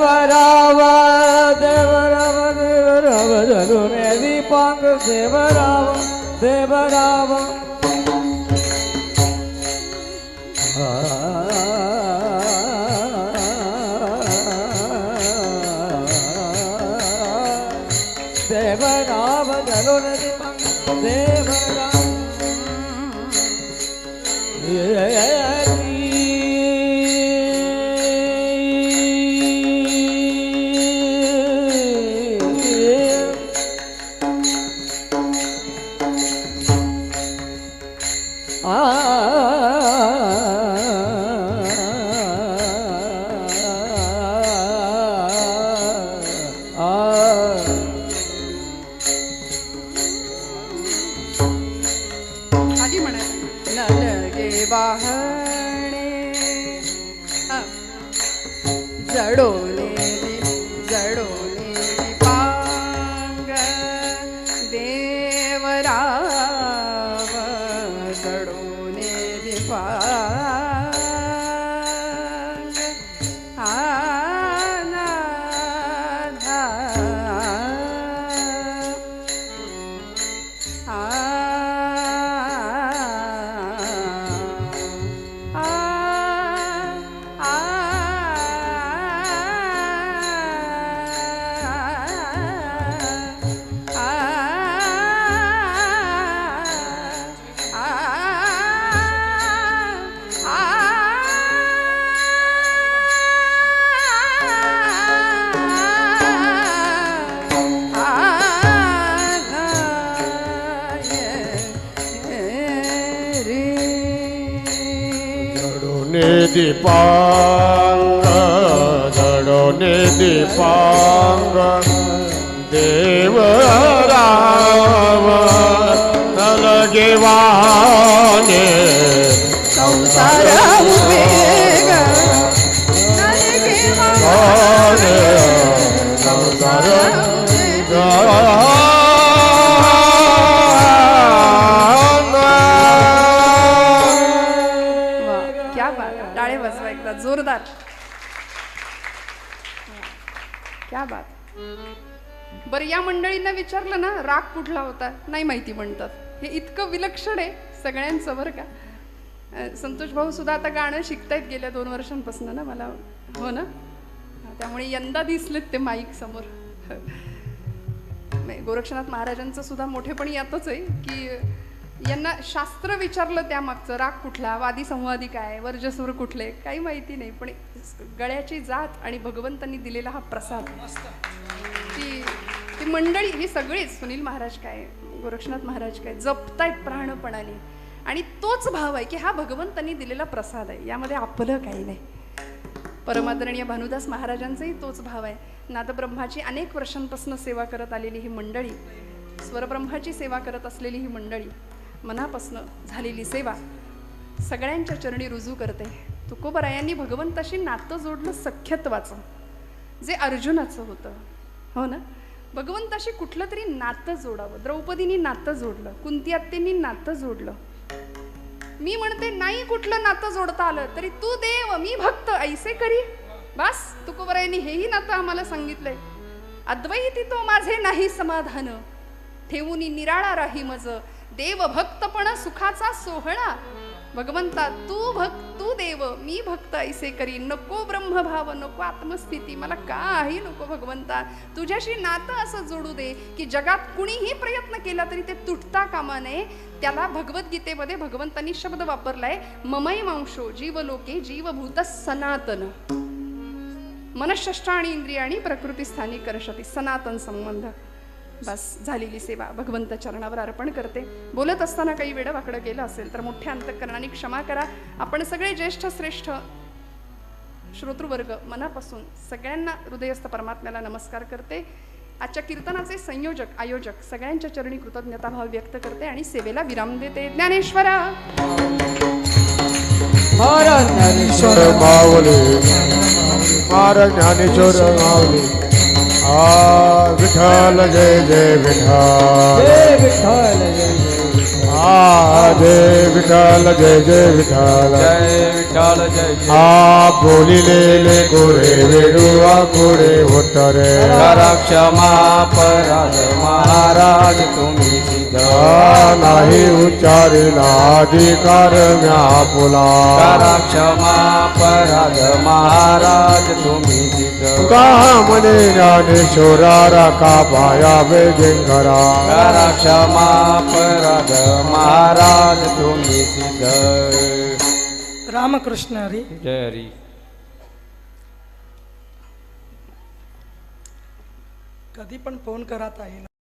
देवराव देवराव देवराव धरून देवराव जडोले जडोले दीपांग देवराव जडोले दीपांग अनाधा दीपांग जडोने दीपांग देवराव नलगे वाहने संसार उपेग नलगे वाहने संसार क्या बात आहे. टाळे बसवा एकदा जोरदार. क्या बात. बरं या मंडळींना विचारलं ना राग कुठला होता नाही माहिती म्हणतात. हे इतकं विलक्षण आहे सगळ्यांचं बरं का. संतोष भाऊ सुद्धा आता गाणं शिकतायत गेल्या 2 वर्षांपासून ना मला हो ना त्यामुळे यंदा दिसलेत ते माईक समोर. गोरक्षनाथ महाराजांचं सुद्धा मोठेपण यातच आहे की यांना शास्त्र विचारलं त्यामागचं राग कुठला वादी संवादी काय वर्जस्वर कुठले काही माहिती नाही पण गळ्याची जात आणि भगवंतांनी दिलेला हा प्रसाद ती मंडळी ही सगळीच सुनील महाराज काय गोरक्षनाथ महाराज काय जपतायत प्राणपणाने आणि तोच भाव आहे की हा भगवंतांनी दिलेला प्रसाद आहे यामध्ये आपलं काही नाही. परमादरणीय भानुदास महाराजांचाही तोच भाव आहे. नादब्रह्माची अनेक वर्षांपासून सेवा करत आलेली ही मंडळी स्वरब्रह्माची सेवा करत असलेली ही मंडळी मनापासनं झालेली सेवा सगळ्यांच्या चरणी रुजू करते. तुकोबरायांनी भगवंताशी नातं जोडलं सख्यत्वाचं जे अर्जुनाचं होतं हो ना. भगवंताशी कुठलं तरी नातं जोडावं. द्रौपदीनी नातं जोडलं कुंती आत्यांनी नातं जोडलं. मी म्हणते नाही कुठलं नातं जोडता आलं तरी तू देव मी भक्त ऐसे करी बस. तुकोबरायांनी हेही नातं आम्हाला सांगितलंय. अद्वैती तो माझे नाही समाधान ठेवून निराळा राही मज देव भक्तपण सुखाचा सोहळा. भगवंता तू देव मी भक्त ऐसे करी. नको ब्रह्मभाव नको आत्मस्थिती मला काही नको भगवंता. तुझ्याशी नातं असं जोडू दे की जगात कुणीही प्रयत्न केला तरी ते तुटता कामा नये. त्याला भगवद्गीतेमध्ये भगवंतांनी शब्द वापरलाय ममै मांशो जीवलोके जीवभूत सनातन मनःषष्ठ आणि इंद्रियाणी प्रकृतीस्थानी करशती. सनातन संबंध. बस झालेली सेवा भगवंत चरणावर अर्पण करते. बोलत असताना काही वेळ वाकडं केलं असेल तर मोठ्या अंतःकरणाने क्षमा करा. आपण सगळे ज्येष्ठ श्रेष्ठ श्रोतृवर्ग मनापासून सगळ्यांना हृदयस्थ परमात्म्याला नमस्कार करते. आजच्या कीर्तनाचे संयोजक आयोजक सगळ्यांच्या चरणी कृतज्ञताभाव व्यक्त करते आणि सेवेला विराम देते. ज्ञानेश्वरा ज्ञानेश्वर माऊली महाराज ज्ञानेश्वर माऊली विठ्ठल जय जय विठ्ठल विठ्ठल जय जय जय विठ्ठल जय जय विठ्ठल विठ्ठल जय जय बोलिलेले गोरे वेडुआ गोरे होतरे क्षमा पराध महाराज तुम्ही सिद्ध नाही उच्चारिला अधिकार म्या पुला क्षमा पराध महाराज तुम्ही सिद्ध का म्हणे ज्ञानेश्वरा राखा पाया वेगेंकरा क्षमा पराध महाराज तुम्ही सिद्ध. रामकृष्ण हरी. जय हरी. कधी पण फोन करा ताईला.